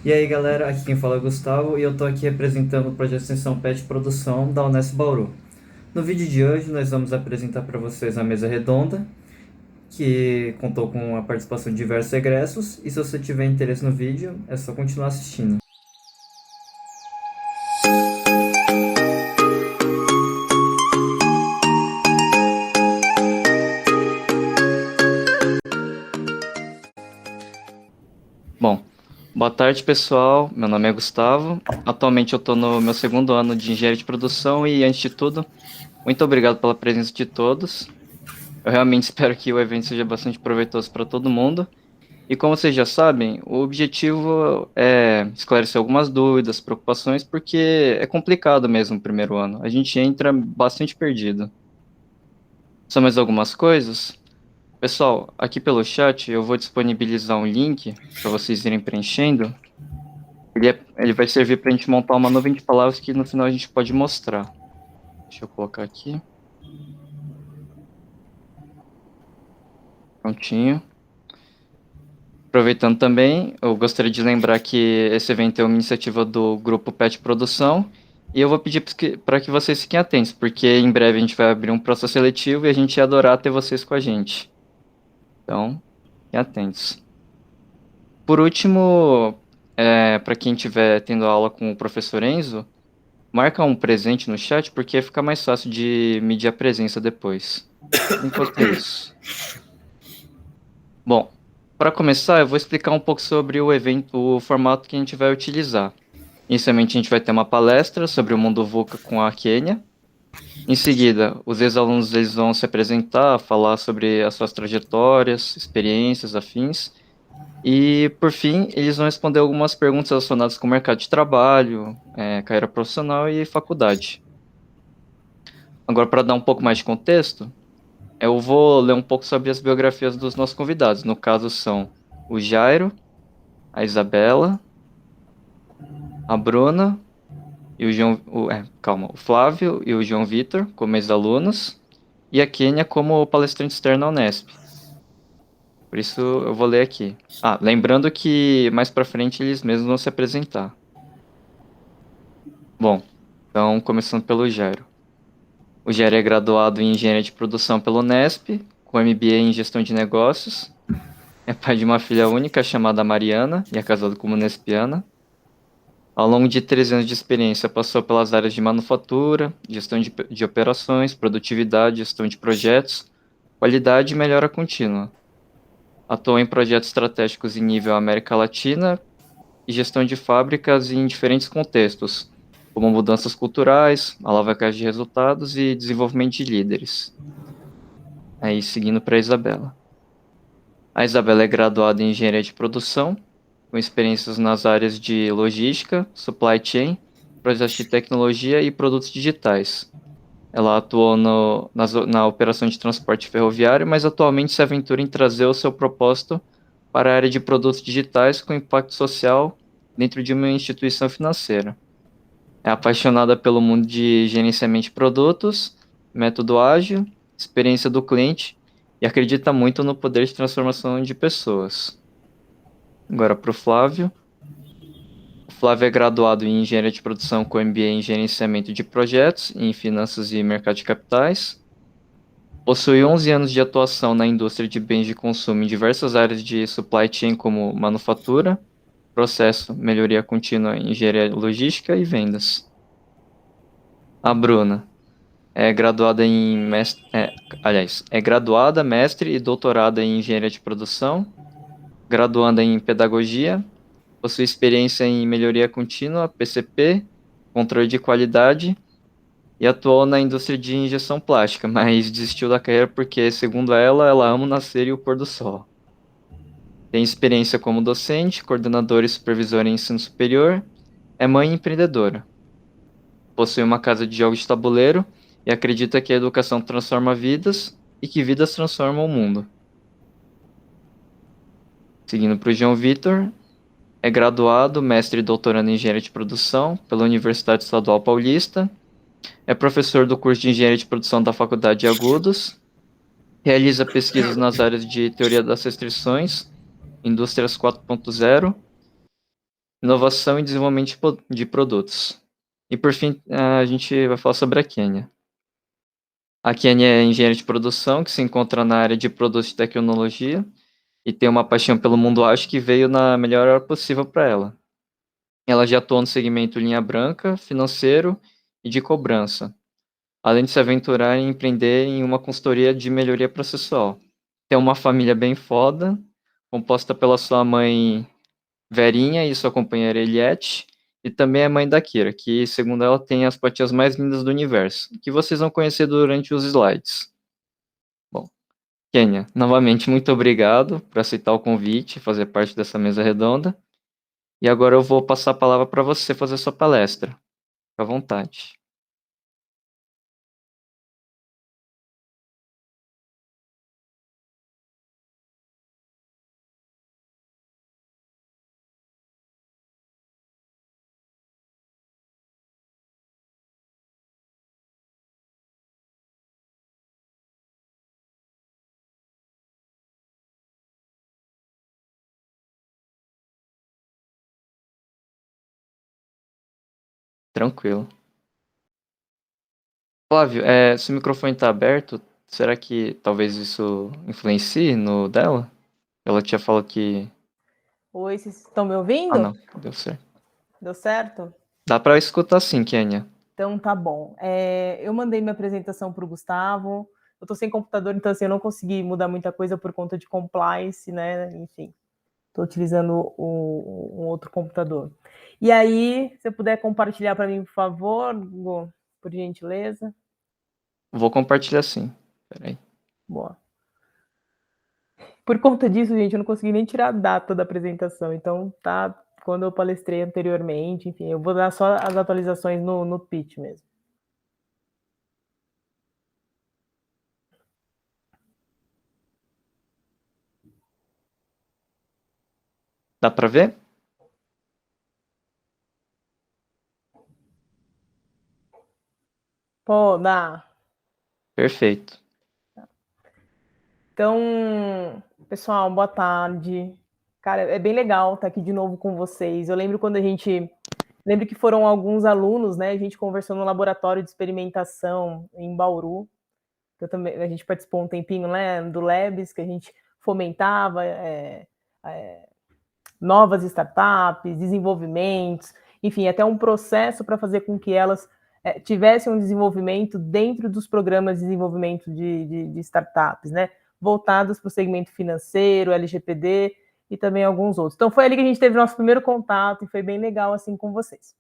E aí galera, aqui quem fala é o Gustavo e eu tô aqui representando o projeto de extensão PET Produção da Unesp Bauru. No vídeo de hoje nós vamos apresentar para vocês a mesa redonda, que contou com a participação de diversos egressos, e se você tiver interesse no vídeo, é só continuar assistindo. Bom, boa tarde pessoal, meu nome é Gustavo, atualmente eu estou no meu segundo ano de engenharia de produção e antes de tudo, muito obrigado pela presença de todos. Eu realmente espero que o evento seja bastante proveitoso para todo mundo. E como vocês já sabem, o objetivo é esclarecer algumas dúvidas, preocupações, porque é complicado mesmo o primeiro ano. A gente entra bastante perdido. Só mais algumas coisas? Pessoal, aqui pelo chat eu vou disponibilizar um link para vocês irem preenchendo. Ele vai servir para a gente montar uma nuvem de palavras que no final a gente pode mostrar. Deixa eu colocar aqui. Prontinho. Aproveitando também, eu gostaria de lembrar que esse evento é uma iniciativa do Grupo PET Produção e eu vou pedir para que vocês fiquem atentos, porque em breve a gente vai abrir um processo seletivo e a gente ia adorar ter vocês com a gente. Então, fiquem atentos. Por último, para quem estiver tendo aula com o professor Enzo, marca um presente no chat, porque fica mais fácil de medir a presença depois. Enquanto isso. Bom, para começar, eu vou explicar um pouco sobre o evento, o formato que a gente vai utilizar. Inicialmente, a gente vai ter uma palestra sobre o mundo VUCA com a Kênia. Em seguida, os ex-alunos eles vão se apresentar, falar sobre as suas trajetórias, experiências, afins. E, por fim, eles vão responder algumas perguntas relacionadas com o mercado de trabalho, carreira profissional e faculdade. Agora, para dar um pouco mais de contexto, eu vou ler um pouco sobre as biografias dos nossos convidados. No caso, são o Jairo, a Isabela, a Bruna e o João, o Flávio e o João Vitor como ex-alunos e a Kênia como palestrante externa à Unesp. Por isso eu vou ler aqui. Ah, lembrando que mais para frente eles mesmos vão se apresentar. Bom, então começando pelo Jairo. O Jairo é graduado em Engenharia de Produção pela Unesp, com MBA em Gestão de Negócios. É pai de uma filha única chamada Mariana e é casado com uma unespiana. Ao longo de 13 anos de experiência, passou pelas áreas de manufatura, gestão de operações, produtividade, gestão de projetos, qualidade e melhora contínua. Atuou em projetos estratégicos em nível América Latina e gestão de fábricas em diferentes contextos, como mudanças culturais, alavancagem de resultados e desenvolvimento de líderes. Aí, seguindo para a Isabela. A Isabela é graduada em Engenharia de Produção, com experiências nas áreas de logística, supply chain, projetos de tecnologia e produtos digitais. Ela atuou na operação de transporte ferroviário, mas atualmente se aventura em trazer o seu propósito para a área de produtos digitais com impacto social dentro de uma instituição financeira. É apaixonada pelo mundo de gerenciamento de produtos, método ágil, experiência do cliente e acredita muito no poder de transformação de pessoas. Agora para o Flávio. O Flávio é graduado em Engenharia de Produção com MBA em Gerenciamento de Projetos, em Finanças e Mercado de Capitais. Possui 11 anos de atuação na indústria de bens de consumo em diversas áreas de supply chain, como manufatura, processo, melhoria contínua, engenharia logística e vendas. A Bruna é graduada é graduada, mestre e doutorada em Engenharia de Produção, graduanda em Pedagogia, possui experiência em melhoria contínua, PCP, controle de qualidade e atuou na indústria de injeção plástica, mas desistiu da carreira porque, segundo ela, ela ama o nascer e o pôr do sol. Tem experiência como docente, coordenadora e supervisora em ensino superior, é mãe e empreendedora. Possui uma casa de jogos de tabuleiro e acredita que a educação transforma vidas e que vidas transformam o mundo. Seguindo para o João Vitor, é graduado, mestre e doutorando em Engenharia de Produção pela Universidade Estadual Paulista. É professor do curso de Engenharia de Produção da Faculdade de Agudos. Realiza pesquisas nas áreas de Teoria das Restrições, Indústrias 4.0 inovação e desenvolvimento de produtos. E por fim, a gente vai falar sobre a Quênia. A Quênia é engenheira de produção que se encontra na área de produtos de tecnologia e tem uma paixão pelo mundo ágil que veio na melhor hora possível para ela. Ela já atuou no segmento linha branca, financeiro e de cobrança, além de se aventurar em empreender em uma consultoria de melhoria processual. Tem uma família bem foda, composta pela sua mãe Verinha e sua companheira Eliette, e também a mãe da Kira, que, segundo ela, tem as patinhas mais lindas do universo, que vocês vão conhecer durante os slides. Bom, Kênia, novamente, muito obrigado por aceitar o convite e fazer parte dessa mesa redonda. E agora eu vou passar a palavra para você fazer sua palestra. Fique à vontade. Tranquilo. Flávio, se o microfone está aberto, será que talvez isso influencie no dela? Ela tinha falado que... Oi, vocês estão me Ah, ouvindo? não, deu certo. Deu certo? Dá para escutar sim, Kênia. Então tá bom. Eu mandei minha apresentação para o Gustavo. Eu estou sem computador, então assim, eu não consegui mudar muita coisa por conta de compliance, né? Enfim, estou utilizando um outro computador. E aí, se você puder compartilhar para mim, por favor, por gentileza. Vou compartilhar sim. Peraí. Boa. Por conta disso, gente, eu não consegui nem tirar a data da apresentação. Então, tá quando eu palestrei anteriormente. Enfim, eu vou dar só as atualizações no pitch mesmo. Dá para ver? Pô, dá. Perfeito. Então, pessoal, boa tarde. Cara, é bem legal estar aqui de novo com vocês. Eu lembro quando lembro que foram alguns alunos, né? A gente conversou no laboratório de experimentação em Bauru. A gente participou um tempinho, né? Do Labs, que a gente fomentava novas startups, desenvolvimentos, enfim, até um processo para fazer com que elas tivessem um desenvolvimento dentro dos programas de desenvolvimento de startups, né? Voltados para o segmento financeiro, LGPD e também alguns outros. Então, foi ali que a gente teve nosso primeiro contato e foi bem legal assim com vocês.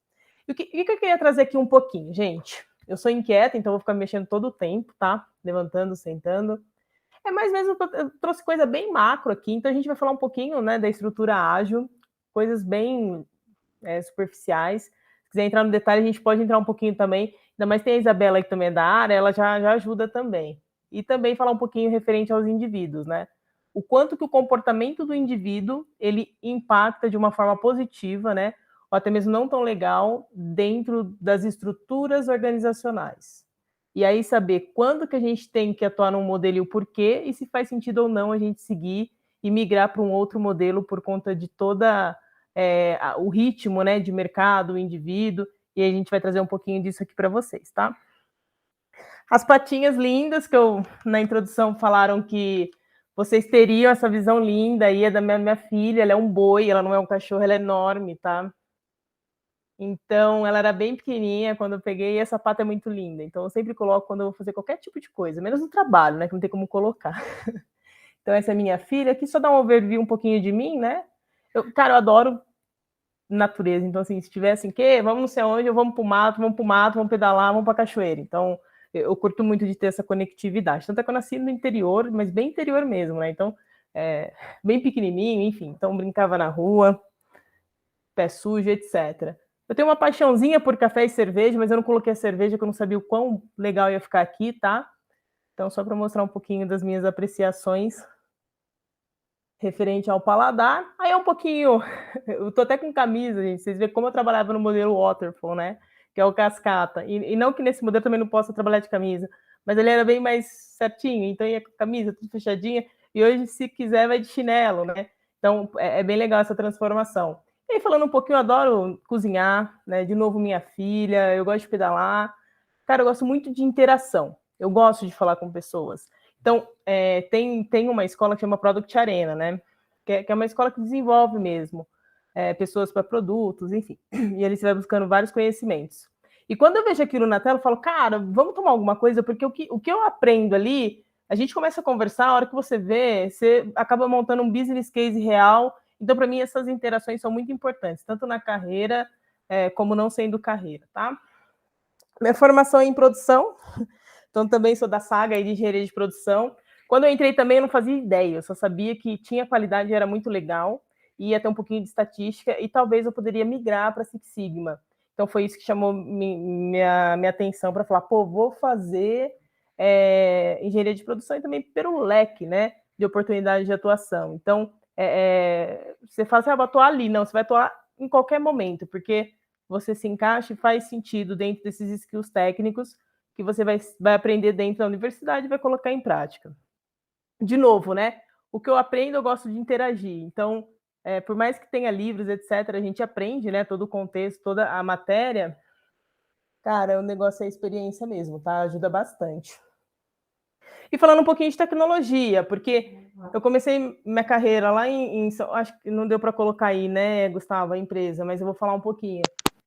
E o que eu queria trazer aqui um pouquinho, gente? Eu sou inquieta, então vou ficar mexendo todo o tempo, tá? Levantando, sentando. Mais mesmo, eu trouxe coisa bem macro aqui, então a gente vai falar um pouquinho, né, da estrutura ágil, coisas bem superficiais. Se quiser entrar no detalhe, a gente pode entrar um pouquinho também, ainda mais tem a Isabela que também é da área, ela já ajuda também. E também falar um pouquinho referente aos indivíduos, né? O quanto que o comportamento do indivíduo, ele impacta de uma forma positiva, né, ou até mesmo não tão legal, dentro das estruturas organizacionais. E aí saber quando que a gente tem que atuar num modelo e o porquê, e se faz sentido ou não a gente seguir e migrar para um outro modelo por conta de toda o ritmo, né, de mercado, o indivíduo, e a gente vai trazer um pouquinho disso aqui para vocês, tá? As patinhas lindas que na introdução falaram que vocês teriam essa visão linda aí, é da minha filha, ela é um boi, ela não é um cachorro, ela é enorme, tá? Então, ela era bem pequenininha quando eu peguei, e essa pata é muito linda. Então, eu sempre coloco quando eu vou fazer qualquer tipo de coisa, menos no trabalho, né, que não tem como colocar. Então, essa é minha filha. Aqui só dá um overview um pouquinho de mim, né? Cara, eu adoro natureza. Então, assim, se tivesse vamos não sei onde, vamos pro mato, vamos pedalar, vamos pra cachoeira. Então, eu curto muito de ter essa conectividade. Tanto é que eu nasci no interior, mas bem interior mesmo, né? Então, bem pequenininho, enfim. Então, brincava na rua, pé sujo, etc. Eu tenho uma paixãozinha por café e cerveja, mas eu não coloquei a cerveja, porque eu não sabia o quão legal ia ficar aqui, tá? Então, só para mostrar um pouquinho das minhas apreciações referente ao paladar. Aí é um pouquinho... Eu tô até com camisa, gente. Vocês veem como eu trabalhava no modelo Waterfall, né? Que é o cascata. E não que nesse modelo também não possa trabalhar de camisa, mas ele era bem mais certinho. Então, ia com a camisa tudo fechadinha. E hoje, se quiser, vai de chinelo, né? Então, é bem legal essa transformação. E aí, falando um pouquinho, eu adoro cozinhar, né? De novo, minha filha, eu gosto de pedalar. Cara, eu gosto muito de interação. Eu gosto de falar com pessoas. Então, tem uma escola que chama Product Arena, né? Que é uma escola que desenvolve mesmo pessoas para produtos, enfim. E ali você vai buscando vários conhecimentos. E quando eu vejo aquilo na tela, eu falo, cara, vamos tomar alguma coisa, porque o que eu aprendo ali, a gente começa a conversar, a hora que você vê, você acaba montando um business case real. Então, para mim, essas interações são muito importantes, tanto na carreira como não sendo carreira, tá? Minha formação é em produção, então também sou da saga aí de engenharia de produção. Quando eu entrei também, eu não fazia ideia, eu só sabia que tinha qualidade e era muito legal, ia ter um pouquinho de estatística e talvez eu poderia migrar para Six Sigma. Então foi isso que chamou minha atenção para falar, pô, vou fazer engenharia de produção e também pelo leque, né, de oportunidades de atuação. Então, você fala assim, vou atuar ali. Não, você vai atuar em qualquer momento, porque você se encaixa e faz sentido dentro desses skills técnicos que você vai aprender dentro da universidade e vai colocar em prática. De novo, né? O que eu aprendo, eu gosto de interagir. Então, por mais que tenha livros, etc., a gente aprende, né? Todo o contexto, toda a matéria. Cara, o negócio é a experiência mesmo, tá? Ajuda bastante. E falando um pouquinho de tecnologia, porque eu comecei minha carreira lá acho que não deu para colocar aí, né, Gustavo, a empresa, mas eu vou falar um pouquinho.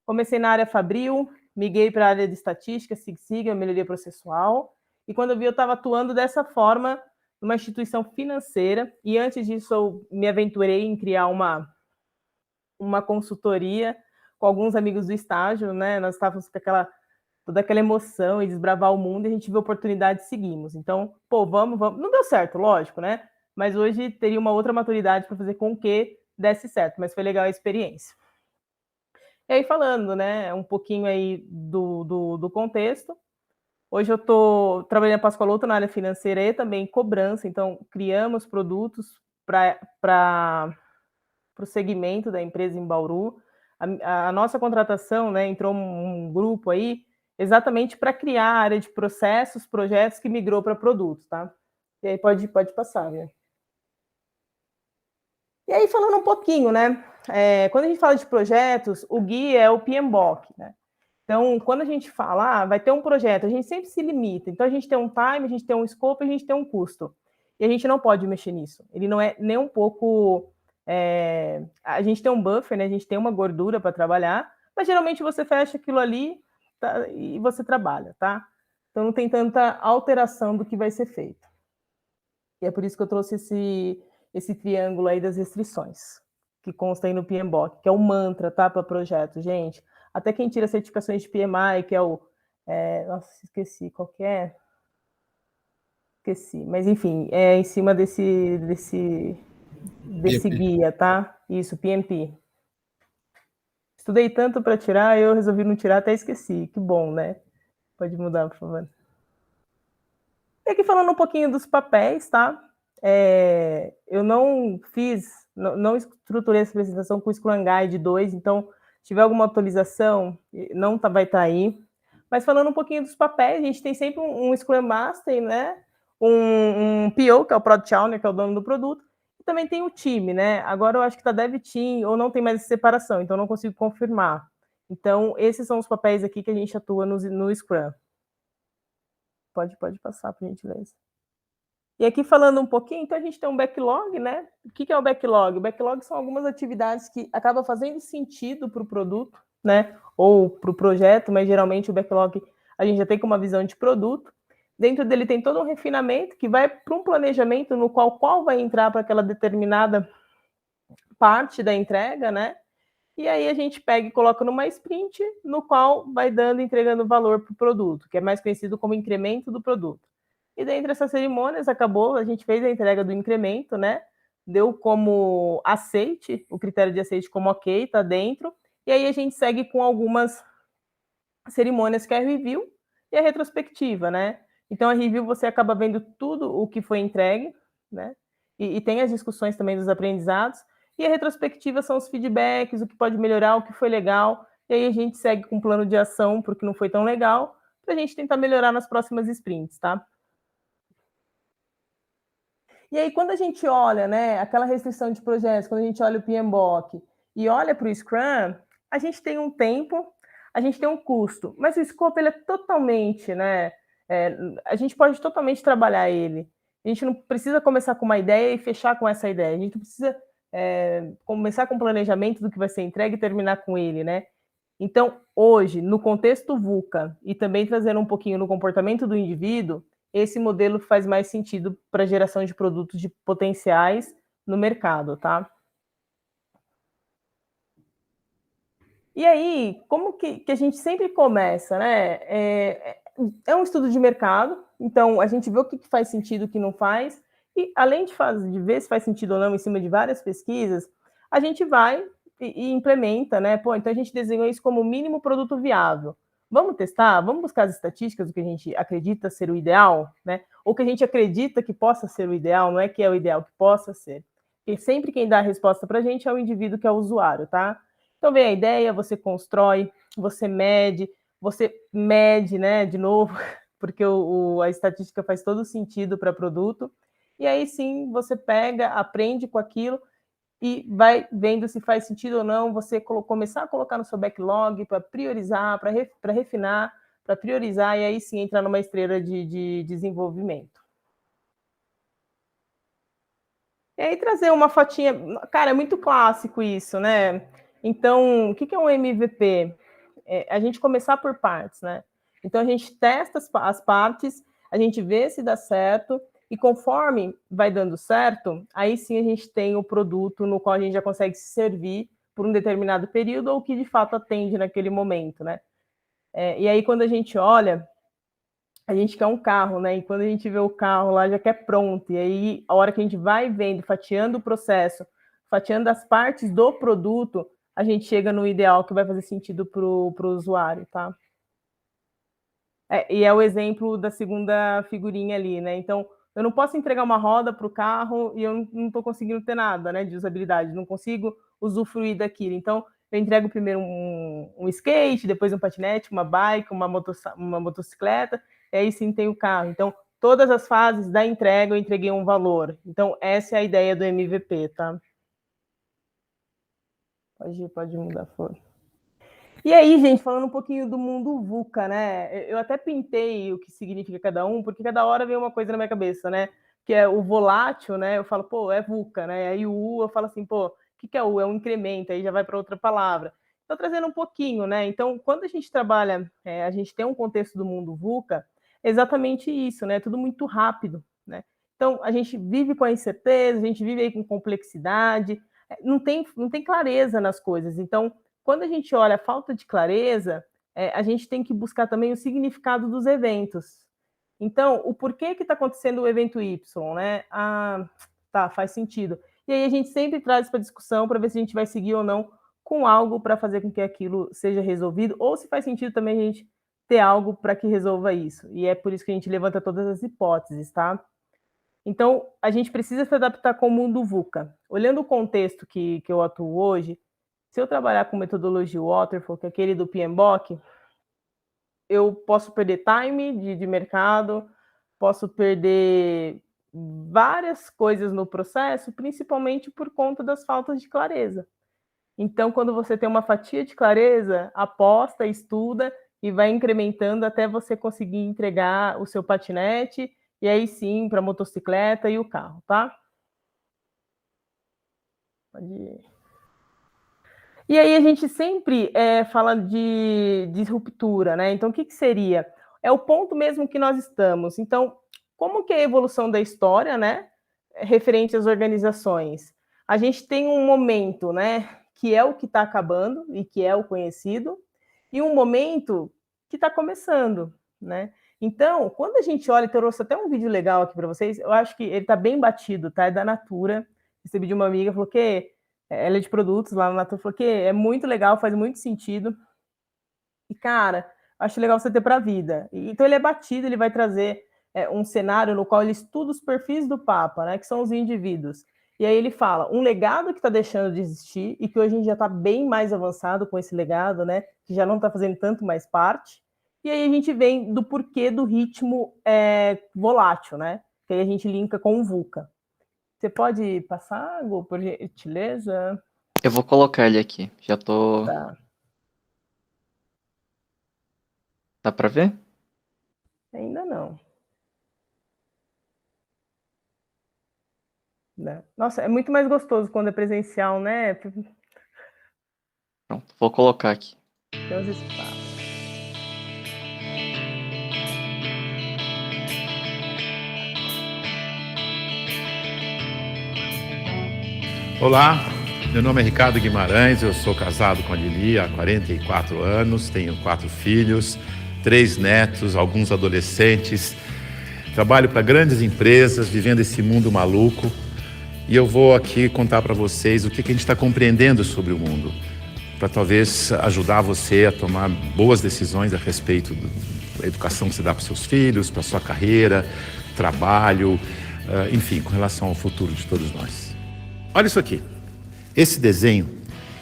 Comecei na área Fabril, migrei para a área de estatística, Six Sigma, melhoria processual, e quando eu vi, eu estava atuando dessa forma numa instituição financeira, e antes disso eu me aventurei em criar uma consultoria com alguns amigos do estágio, né, nós estávamos com toda aquela emoção e desbravar o mundo, e a gente viu a oportunidade e seguimos. Então, pô, vamos. Não deu certo, lógico, né? Mas hoje teria uma outra maturidade para fazer com que desse certo, mas foi legal a experiência. E aí, falando, né, um pouquinho aí do contexto, hoje eu estou trabalhando para a Pascoaloto na área financeira e também cobrança, então criamos produtos para o segmento da empresa em Bauru. A nossa contratação, né, entrou um grupo aí exatamente para criar a área de processos, projetos que migrou para produtos, tá? E aí pode passar, né? E aí, falando um pouquinho, né? Quando a gente fala de projetos, o guia é o PMBOK, né? Então, quando a gente fala, vai ter um projeto, a gente sempre se limita. Então, a gente tem um time, a gente tem um scope, a gente tem um custo. E a gente não pode mexer nisso. Ele não é nem um pouco... a gente tem um buffer, né? A gente tem uma gordura para trabalhar, mas geralmente você fecha aquilo ali, tá, e você trabalha, tá? Então, não tem tanta alteração do que vai ser feito. E é por isso que eu trouxe esse triângulo aí das restrições, que consta aí no PMBOK, que é o mantra, tá, para projeto, gente. Até quem tira certificações de PMI, que é o... nossa, esqueci qual que é. Esqueci, mas enfim, é em cima desse guia, tá? Isso, PMP. Estudei tanto para tirar, eu resolvi não tirar, até esqueci. Que bom, né? Pode mudar, por favor. E aqui falando um pouquinho dos papéis, tá? Eu não não estruturei essa apresentação com o Scrum Guide 2, então, se tiver alguma atualização, não vai estar aí. Mas falando um pouquinho dos papéis, a gente tem sempre um Scrum Master, né? Um PO, que é o Product Owner, que é o dono do produto, e também tem o time, né? Agora eu acho que está Dev Team, ou não tem mais essa separação, então não consigo confirmar. Então, esses são os papéis aqui que a gente atua no Scrum. Pode passar, por gentileza. E aqui falando um pouquinho, então a gente tem um backlog, né? O que é o backlog? O backlog são algumas atividades que acabam fazendo sentido para o produto, né? Ou para o projeto, mas geralmente o backlog a gente já tem com uma visão de produto. Dentro dele tem todo um refinamento que vai para um planejamento no qual vai entrar para aquela determinada parte da entrega, né? E aí a gente pega e coloca numa sprint, no qual vai entregando valor para o produto, que é mais conhecido como incremento do produto. E dentre essas cerimônias, a gente fez a entrega do incremento, né? Deu como aceite, o critério de aceite como ok, tá dentro. E aí a gente segue com algumas cerimônias que é a review e a retrospectiva, né? Então a review você acaba vendo tudo o que foi entregue, né? E tem as discussões também dos aprendizados. E a retrospectiva são os feedbacks, o que pode melhorar, o que foi legal. E aí a gente segue com um plano de ação porque não foi tão legal, para a gente tentar melhorar nas próximas sprints, tá? E aí, quando a gente olha, né, aquela restrição de projetos, quando a gente olha o PMBOK, e olha para o Scrum, a gente tem um tempo, a gente tem um custo, mas o scope ele é totalmente, né? A gente pode totalmente trabalhar ele. A gente não precisa começar com uma ideia e fechar com essa ideia. A gente precisa começar com o planejamento do que vai ser entregue e terminar com ele, né? Então, hoje, no contexto VUCA e também trazendo um pouquinho no comportamento do indivíduo, esse modelo faz mais sentido para a geração de produtos de potenciais no mercado, tá? E aí, como que a gente sempre começa, né? É um estudo de mercado, então a gente vê o que faz sentido e o que não faz, e além de ver se faz sentido ou não em cima de várias pesquisas, a gente vai e implementa, né? Pô, então a gente desenhou isso como mínimo produto viável. Vamos testar? Vamos buscar as estatísticas do que a gente acredita ser o ideal, né? Ou que a gente acredita que possa ser o ideal, não é que é o ideal, que possa ser. Porque sempre quem dá a resposta para a gente é o indivíduo que é o usuário, tá? Então vem a ideia, você constrói, você mede, né, de novo, porque a estatística faz todo sentido para produto, e aí sim você pega, aprende com aquilo e vai vendo se faz sentido ou não, você começar a colocar no seu backlog para priorizar, para refinar, para priorizar, e aí sim entrar numa esteira de desenvolvimento. E aí trazer uma fotinha, cara, é muito clássico isso, né? Então, o que é um MVP? A gente começar por partes, né? Então a gente testa as partes, a gente vê se dá certo, e conforme vai dando certo, aí sim a gente tem o produto no qual a gente já consegue se servir por um determinado período ou que de fato atende naquele momento, né? E aí quando a gente olha, a gente quer um carro, né? E quando a gente vê o carro lá, já quer pronto. E aí, a hora que a gente vai vendo, fatiando o processo, fatiando as partes do produto, a gente chega no ideal que vai fazer sentido para o usuário, tá? E é o exemplo da segunda figurinha ali, né? Então, eu não posso entregar uma roda para o carro e eu não estou conseguindo ter nada, né, de usabilidade, não consigo usufruir daquilo. Então, eu entrego primeiro um skate, depois um patinete, uma bike, uma motocicleta, e aí sim tem o carro. Então, todas as fases da entrega eu entreguei um valor. Então, essa é a ideia do MVP, tá? Pode mudar, for. E aí, gente, falando um pouquinho do mundo VUCA, né? Eu até pintei o que significa cada um, porque cada hora vem uma coisa na minha cabeça, né? Que é o volátil, né? Eu falo, pô, é VUCA, né? Aí o U, eu falo assim, pô, o que é U? É um incremento, aí já vai para outra palavra. Estou trazendo um pouquinho, né? Então, quando a gente trabalha, a gente tem um contexto do mundo VUCA, é exatamente isso, né? Tudo muito rápido, né? Então, a gente vive com a incerteza, a gente vive aí com complexidade, não tem clareza nas coisas. Então, quando a gente olha a falta de clareza, a gente tem que buscar também o significado dos eventos. Então, o porquê que está acontecendo o evento Y, né? Ah, tá, faz sentido. E aí a gente sempre traz para discussão para ver se a gente vai seguir ou não com algo para fazer com que aquilo seja resolvido, ou se faz sentido também a gente ter algo para que resolva isso. E é por isso que a gente levanta todas as hipóteses, tá? Então, a gente precisa se adaptar com o mundo VUCA. Olhando o contexto que eu atuo hoje, se eu trabalhar com metodologia Waterfall, que é aquele do PMBOK, eu posso perder time de mercado, posso perder várias coisas no processo, principalmente por conta das faltas de clareza. Então, quando você tem uma fatia de clareza, aposta, estuda e vai incrementando até você conseguir entregar o seu patinete, e aí sim para a motocicleta e o carro, tá? Pode ir. E aí a gente sempre fala de ruptura, né? Então, o que seria? É o ponto mesmo que nós estamos. Então, como que é a evolução da história, né? Referente às organizações? A gente tem um momento, né? Que é o que está acabando e que é o conhecido, e um momento que está começando, né? Então, quando a gente olha, eu trouxe até um vídeo legal aqui para vocês, eu acho que ele está bem batido, tá? É da Natura. Recebi de uma amiga, falou que ela é de produtos lá na Natura, falou que é muito legal, faz muito sentido. E, cara, acho legal você ter para a vida. Então, ele é batido, ele vai trazer um cenário no qual ele estuda os perfis do Papa, né, que são os indivíduos. E aí ele fala, um legado que está deixando de existir e que hoje a gente já está bem mais avançado com esse legado, né, que já não está fazendo tanto mais parte. E aí a gente vem do porquê do ritmo volátil, né, que aí a gente linka com o VUCA. Você pode passar, Gu, por gentileza? Eu vou colocar ele aqui. Já tô. Tá. Dá pra ver? Ainda não. Né? Nossa, é muito mais gostoso quando é presencial, né? Tem Pronto, vou colocar aqui. os espaços. Olá, meu nome é Ricardo Guimarães, eu sou casado com a Lili há 44 anos, tenho 4 filhos, 3 netos, alguns adolescentes, trabalho para grandes empresas, vivendo esse mundo maluco, e eu vou aqui contar para vocês o que a gente está compreendendo sobre o mundo, para talvez ajudar você a tomar boas decisões a respeito da educação que você dá para seus filhos, para sua carreira, trabalho, enfim, com relação ao futuro de todos nós. Olha isso aqui. Esse desenho,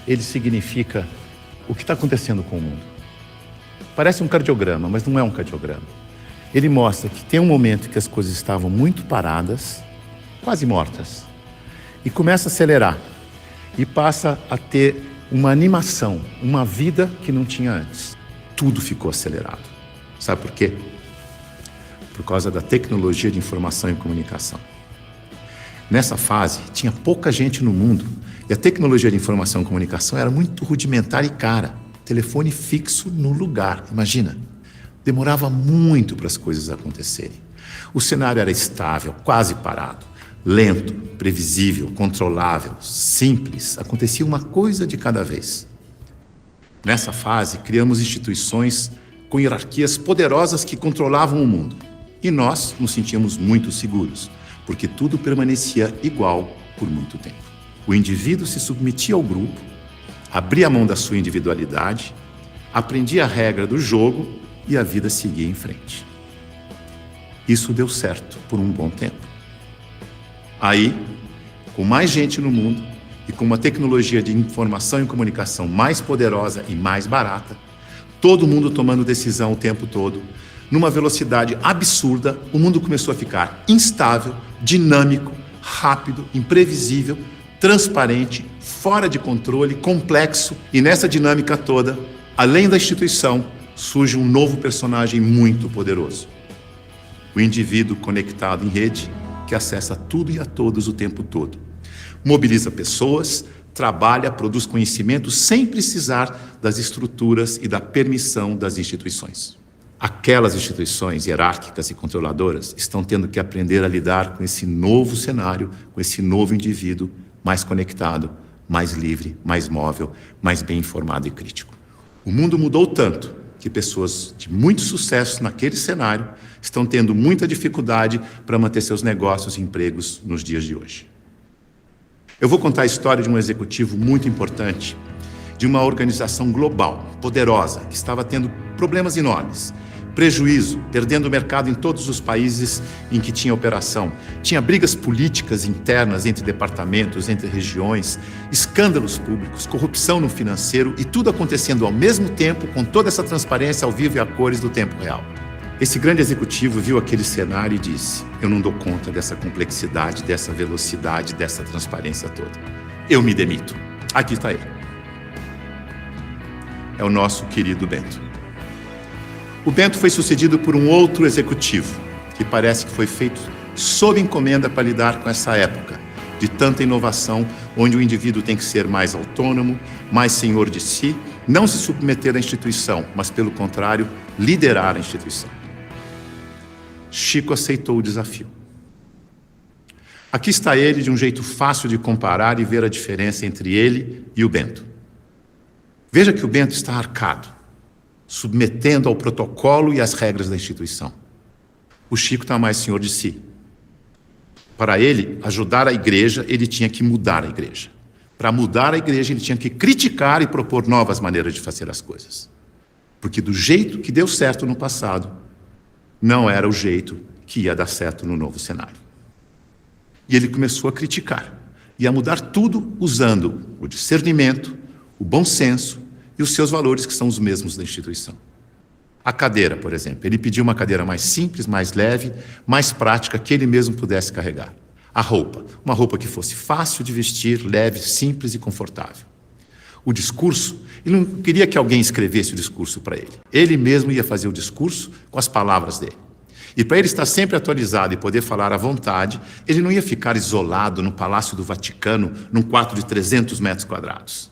ele significa o que está acontecendo com o mundo. Parece um cardiograma, mas não é um cardiograma. Ele mostra que tem um momento que as coisas estavam muito paradas, quase mortas, e começa a acelerar, e passa a ter uma animação, uma vida que não tinha antes. Tudo ficou acelerado. Sabe por quê? Por causa da tecnologia de informação e comunicação. Nessa fase, tinha pouca gente no mundo e a tecnologia de informação e comunicação era muito rudimentar e cara. Telefone fixo no lugar, imagina. Demorava muito para as coisas acontecerem. O cenário era estável, quase parado, lento, previsível, controlável, simples. Acontecia uma coisa de cada vez. Nessa fase, criamos instituições com hierarquias poderosas que controlavam o mundo. E nós nos sentíamos muito seguros, porque tudo permanecia igual por muito tempo. O indivíduo se submetia ao grupo, abria mão da sua individualidade, aprendia a regra do jogo e a vida seguia em frente. Isso deu certo por um bom tempo. Aí, com mais gente no mundo e com uma tecnologia de informação e comunicação mais poderosa e mais barata, todo mundo tomando decisão o tempo todo, numa velocidade absurda, o mundo começou a ficar instável, dinâmico, rápido, imprevisível, transparente, fora de controle, complexo. E nessa dinâmica toda, além da instituição, surge um novo personagem muito poderoso. O indivíduo conectado em rede, que acessa tudo e a todos o tempo todo. Mobiliza pessoas, trabalha, produz conhecimento sem precisar das estruturas e da permissão das instituições. Aquelas instituições hierárquicas e controladoras estão tendo que aprender a lidar com esse novo cenário, com esse novo indivíduo mais conectado, mais livre, mais móvel, mais bem informado e crítico. O mundo mudou tanto que pessoas de muito sucesso naquele cenário estão tendo muita dificuldade para manter seus negócios e empregos nos dias de hoje. Eu vou contar a história de um executivo muito importante, de uma organização global, poderosa, que estava tendo problemas enormes. Prejuízo, perdendo o mercado em todos os países em que tinha operação. Tinha brigas políticas internas entre departamentos, entre regiões, escândalos públicos, corrupção no financeiro e tudo acontecendo ao mesmo tempo, com toda essa transparência ao vivo e a cores do tempo real. Esse grande executivo viu aquele cenário e disse: eu não dou conta dessa complexidade, dessa velocidade, dessa transparência toda. Eu me demito. Aqui está ele. É o nosso querido Bento. O Bento foi sucedido por um outro executivo, que parece que foi feito sob encomenda para lidar com essa época de tanta inovação, onde o indivíduo tem que ser mais autônomo, mais senhor de si, não se submeter à instituição, mas, pelo contrário, liderar a instituição. Chico aceitou o desafio. Aqui está ele, de um jeito fácil de comparar e ver a diferença entre ele e o Bento. Veja que o Bento está arcado, submetendo ao protocolo e às regras da instituição. O Chico está mais senhor de si. Para ele ajudar a igreja, ele tinha que mudar a igreja. Para mudar a igreja, ele tinha que criticar e propor novas maneiras de fazer as coisas. Porque do jeito que deu certo no passado, não era o jeito que ia dar certo no novo cenário. E ele começou a criticar e a mudar tudo usando o discernimento, o bom senso e os seus valores, que são os mesmos da instituição. A cadeira, por exemplo. Ele pediu uma cadeira mais simples, mais leve, mais prática, que ele mesmo pudesse carregar. A roupa, uma roupa que fosse fácil de vestir, leve, simples e confortável. O discurso, ele não queria que alguém escrevesse o discurso para ele. Ele mesmo ia fazer o discurso com as palavras dele. E para ele estar sempre atualizado e poder falar à vontade, ele não ia ficar isolado no Palácio do Vaticano, num quarto de 300 metros quadrados.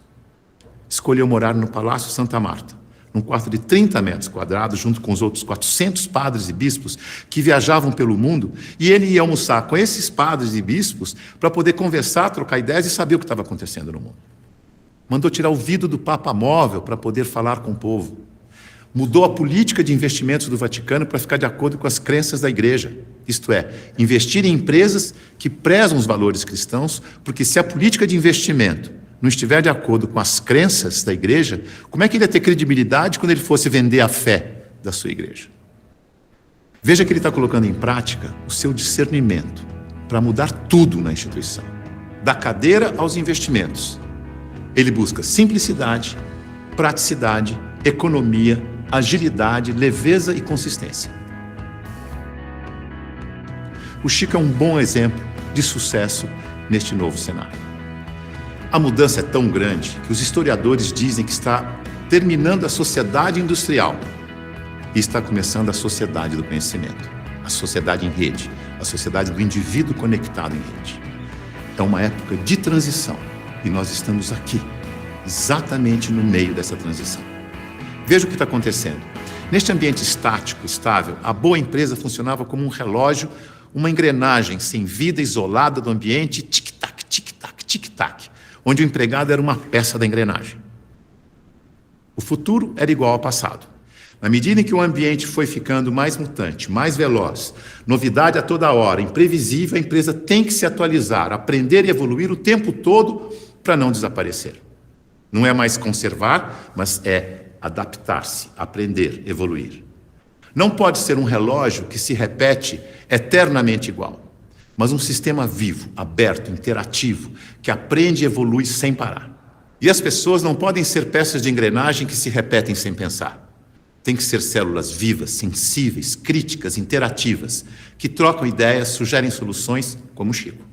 Escolheu morar no Palácio Santa Marta, num quarto de 30 metros quadrados, junto com os outros 400 padres e bispos que viajavam pelo mundo, e ele ia almoçar com esses padres e bispos para poder conversar, trocar ideias e saber o que estava acontecendo no mundo. Mandou tirar o vidro do Papa Móvel para poder falar com o povo. Mudou a política de investimentos do Vaticano para ficar de acordo com as crenças da Igreja. Isto é, investir em empresas que prezam os valores cristãos, porque se a política de investimento não estiver de acordo com as crenças da Igreja, como é que ele ia ter credibilidade quando ele fosse vender a fé da sua Igreja? Veja que ele está colocando em prática o seu discernimento para mudar tudo na instituição, da cadeira aos investimentos. Ele busca simplicidade, praticidade, economia, agilidade, leveza e consistência. O Chico é um bom exemplo de sucesso neste novo cenário. A mudança é tão grande que os historiadores dizem que está terminando a sociedade industrial e está começando a sociedade do conhecimento, a sociedade em rede, a sociedade do indivíduo conectado em rede. É uma época de transição e nós estamos aqui, exatamente no meio dessa transição. Veja o que está acontecendo. Neste ambiente estático, estável, a boa empresa funcionava como um relógio, uma engrenagem sem vida, isolada do ambiente, tic-tac, tic-tac, tic-tac, onde o empregado era uma peça da engrenagem. O futuro era igual ao passado. Na medida em que o ambiente foi ficando mais mutante, mais veloz, novidade a toda hora, imprevisível, a empresa tem que se atualizar, aprender e evoluir o tempo todo para não desaparecer. Não é mais conservar, mas é adaptar-se, aprender, evoluir. Não pode ser um relógio que se repete eternamente igual, mas um sistema vivo, aberto, interativo, que aprende e evolui sem parar. E as pessoas não podem ser peças de engrenagem que se repetem sem pensar. Tem que ser células vivas, sensíveis, críticas, interativas, que trocam ideias, sugerem soluções, como o Chico.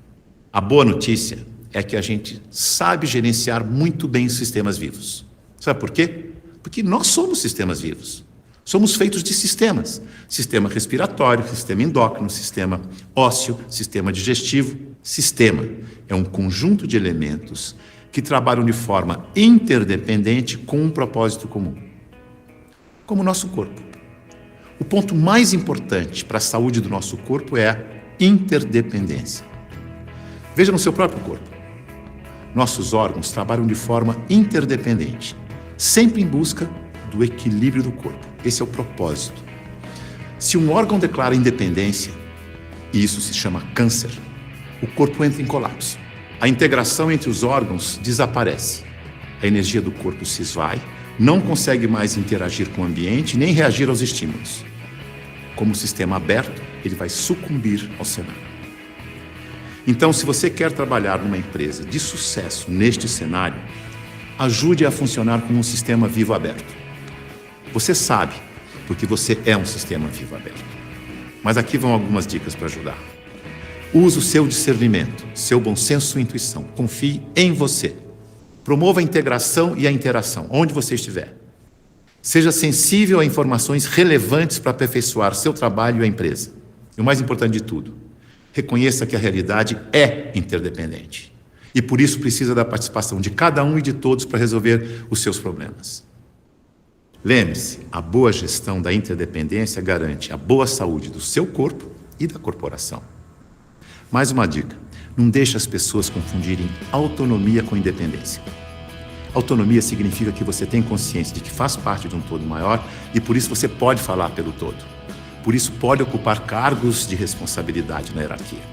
A boa notícia é que a gente sabe gerenciar muito bem os sistemas vivos. Sabe por quê? Porque nós somos sistemas vivos. Somos feitos de sistemas. Sistema respiratório, sistema endócrino, sistema ósseo, sistema digestivo. Sistema é um conjunto de elementos que trabalham de forma interdependente com um propósito comum. Como o nosso corpo. O ponto mais importante para a saúde do nosso corpo é a interdependência. Veja no seu próprio corpo. Nossos órgãos trabalham de forma interdependente, sempre em busca do equilíbrio do corpo. Esse é o propósito. Se um órgão declara independência, e isso se chama câncer, o corpo entra em colapso. A integração entre os órgãos desaparece. A energia do corpo se esvai, não consegue mais interagir com o ambiente, nem reagir aos estímulos. Como sistema aberto, ele vai sucumbir ao cenário. Então, se você quer trabalhar numa empresa de sucesso neste cenário, ajude a funcionar como um sistema vivo aberto. Você sabe, porque você é um sistema vivo aberto. Mas aqui vão algumas dicas para ajudar. Use o seu discernimento, seu bom senso e intuição. Confie em você. Promova a integração e a interação, onde você estiver. Seja sensível a informações relevantes para aperfeiçoar seu trabalho e a empresa. E o mais importante de tudo, reconheça que a realidade é interdependente. E por isso precisa da participação de cada um e de todos para resolver os seus problemas. Lembre-se, a boa gestão da interdependência garante a boa saúde do seu corpo e da corporação. Mais uma dica, não deixe as pessoas confundirem autonomia com independência. Autonomia significa que você tem consciência de que faz parte de um todo maior e por isso você pode falar pelo todo. Por isso pode ocupar cargos de responsabilidade na hierarquia.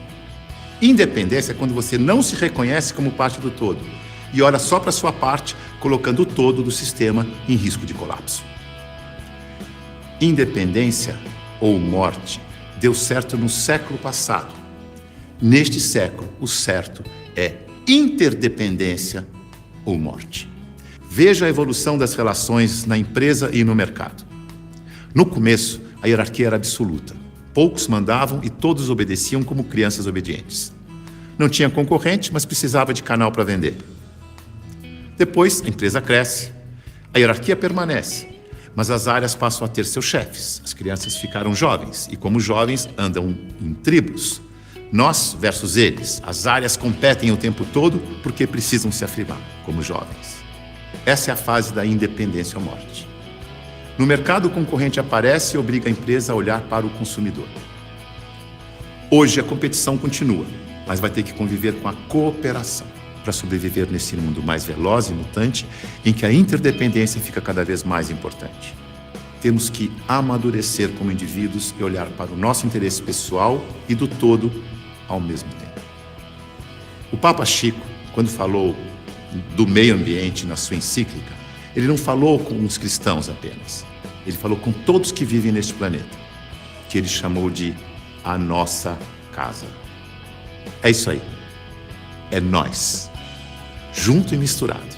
Independência é quando você não se reconhece como parte do todo e olha só para a sua parte, colocando o todo do sistema em risco de colapso. Independência ou morte deu certo no século passado. Neste século, o certo é interdependência ou morte. Veja a evolução das relações na empresa e no mercado. No começo, a hierarquia era absoluta. Poucos mandavam e todos obedeciam como crianças obedientes. Não tinha concorrente, mas precisava de canal para vender. Depois, a empresa cresce, a hierarquia permanece, mas as áreas passam a ter seus chefes. As crianças ficaram jovens e, como jovens, andam em tribos. Nós versus eles. As áreas competem o tempo todo porque precisam se afirmar como jovens. Essa é a fase da independência ou morte. No mercado, o concorrente aparece e obriga a empresa a olhar para o consumidor. Hoje, a competição continua, mas vai ter que conviver com a cooperação para sobreviver nesse mundo mais veloz e mutante, em que a interdependência fica cada vez mais importante. Temos que amadurecer como indivíduos e olhar para o nosso interesse pessoal e do todo ao mesmo tempo. O Papa Chico, quando falou do meio ambiente na sua encíclica, ele não falou com os cristãos apenas. Ele falou com todos que vivem neste planeta, que ele chamou de a nossa casa. É isso aí. É nós. Junto e misturado.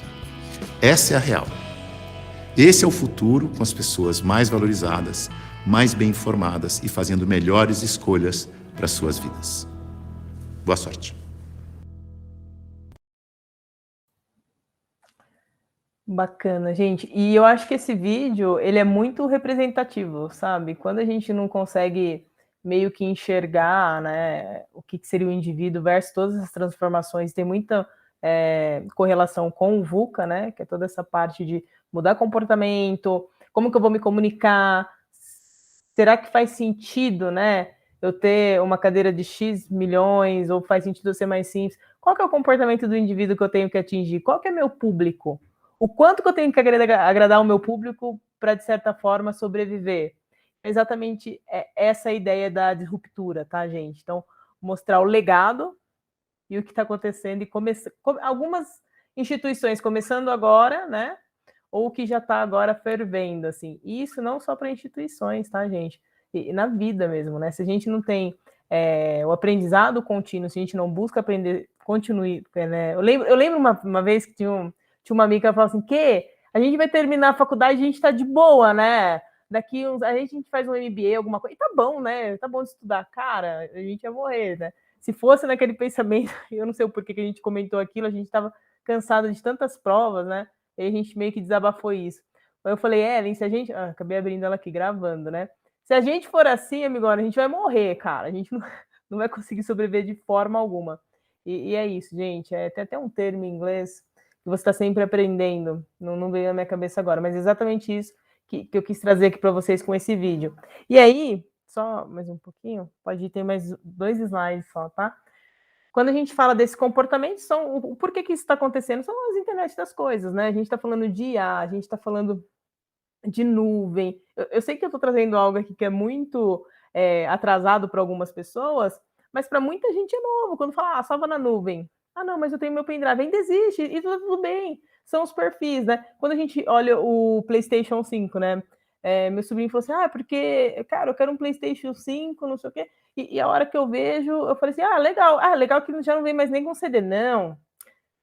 Essa é a real. Esse é o futuro com as pessoas mais valorizadas, mais bem informadas e fazendo melhores escolhas para suas vidas. Boa sorte. Bacana, gente. E eu acho que esse vídeo, ele é muito representativo, sabe? Quando a gente não consegue meio que enxergar, né, o que seria o indivíduo versus todas as transformações, tem muita correlação com o VUCA, né, que é toda essa parte de mudar comportamento, como que eu vou me comunicar, será que faz sentido, né, eu ter uma cadeira de X milhões, ou faz sentido eu ser mais simples? Qual que é o comportamento do indivíduo que eu tenho que atingir? Qual que é meu público? O quanto que eu tenho que agradar o meu público para, de certa forma, sobreviver? É exatamente essa ideia da disruptura, tá, gente? Então, mostrar o legado e o que está acontecendo, e algumas instituições começando agora, né? Ou que já está agora fervendo, assim. E isso não só para instituições, tá, gente? E na vida mesmo, né? Se a gente não tem o aprendizado contínuo, se a gente não busca aprender, continue, né? Eu lembro uma vez que tinha uma amiga que falou assim, que a gente vai terminar a faculdade e a gente está de boa, né? Daqui a gente faz um MBA, alguma coisa, e tá bom, né? Tá bom de estudar. Cara, a gente ia morrer, né? Se fosse naquele pensamento, eu não sei o porquê que a gente comentou aquilo, a gente estava cansado de tantas provas, né? E a gente meio que desabafou isso. Aí eu falei, Ellen, se a gente... acabei abrindo ela aqui, gravando, né? Se a gente for assim, amigona, a gente vai morrer, cara. A gente não vai conseguir sobreviver de forma alguma. E é isso, gente. Tem até um termo em inglês que você está sempre aprendendo. Não veio na minha cabeça agora, mas é exatamente isso que eu quis trazer aqui para vocês com esse vídeo. E aí, só mais um pouquinho, pode ter mais 2 slides só, tá? Quando a gente fala desse comportamento, o porquê que isso está acontecendo são as internet das coisas, né? A gente está falando de IA, a gente está falando de nuvem. Eu sei que eu estou trazendo algo aqui que é muito atrasado para algumas pessoas, mas para muita gente é novo. Quando fala, salva na nuvem. Ah, não, mas eu tenho meu pendrive. Ainda existe, e tudo bem. São os perfis, né? Quando a gente olha o PlayStation 5, né? Meu sobrinho falou assim, porque, cara, eu quero um PlayStation 5, não sei o quê. E a hora que eu vejo, eu falei assim, legal que já não vem mais nem com CD. Não,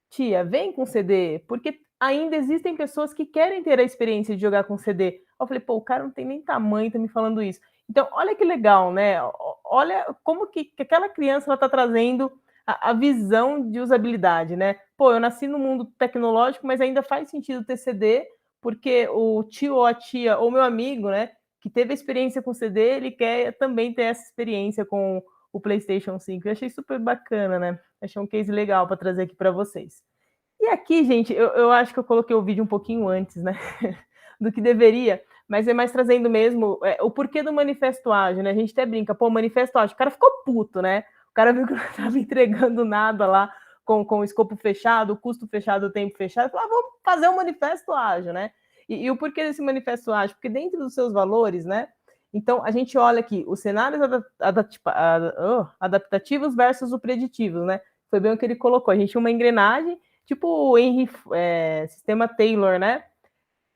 tia, vem com CD, porque ainda existem pessoas que querem ter a experiência de jogar com CD. Eu falei, o cara não tem nem tamanho, tá me falando isso. Então, olha que legal, né? Olha como que aquela criança ela tá trazendo a visão de usabilidade, né? Eu nasci no mundo tecnológico, mas ainda faz sentido ter CD, porque o tio ou a tia, ou meu amigo, né, que teve a experiência com CD, ele quer também ter essa experiência com o PlayStation 5. Eu achei super bacana, né? Achei um case legal para trazer aqui para vocês. E aqui, gente, eu acho que eu coloquei o vídeo um pouquinho antes, né, do que deveria, mas é mais trazendo mesmo o porquê do manifesto ágil, né? A gente até brinca, o manifesto ágil, o cara ficou puto, né? O cara viu que não estava entregando nada lá com o escopo fechado, o custo fechado, o tempo fechado, falou, vamos fazer um manifesto ágil, né? E o porquê desse manifesto ágil? Porque dentro dos seus valores, né? Então, a gente olha aqui, os cenários adaptativos versus o preditivo, né? Foi bem o que ele colocou. A gente tinha uma engrenagem, tipo o sistema Taylor, né?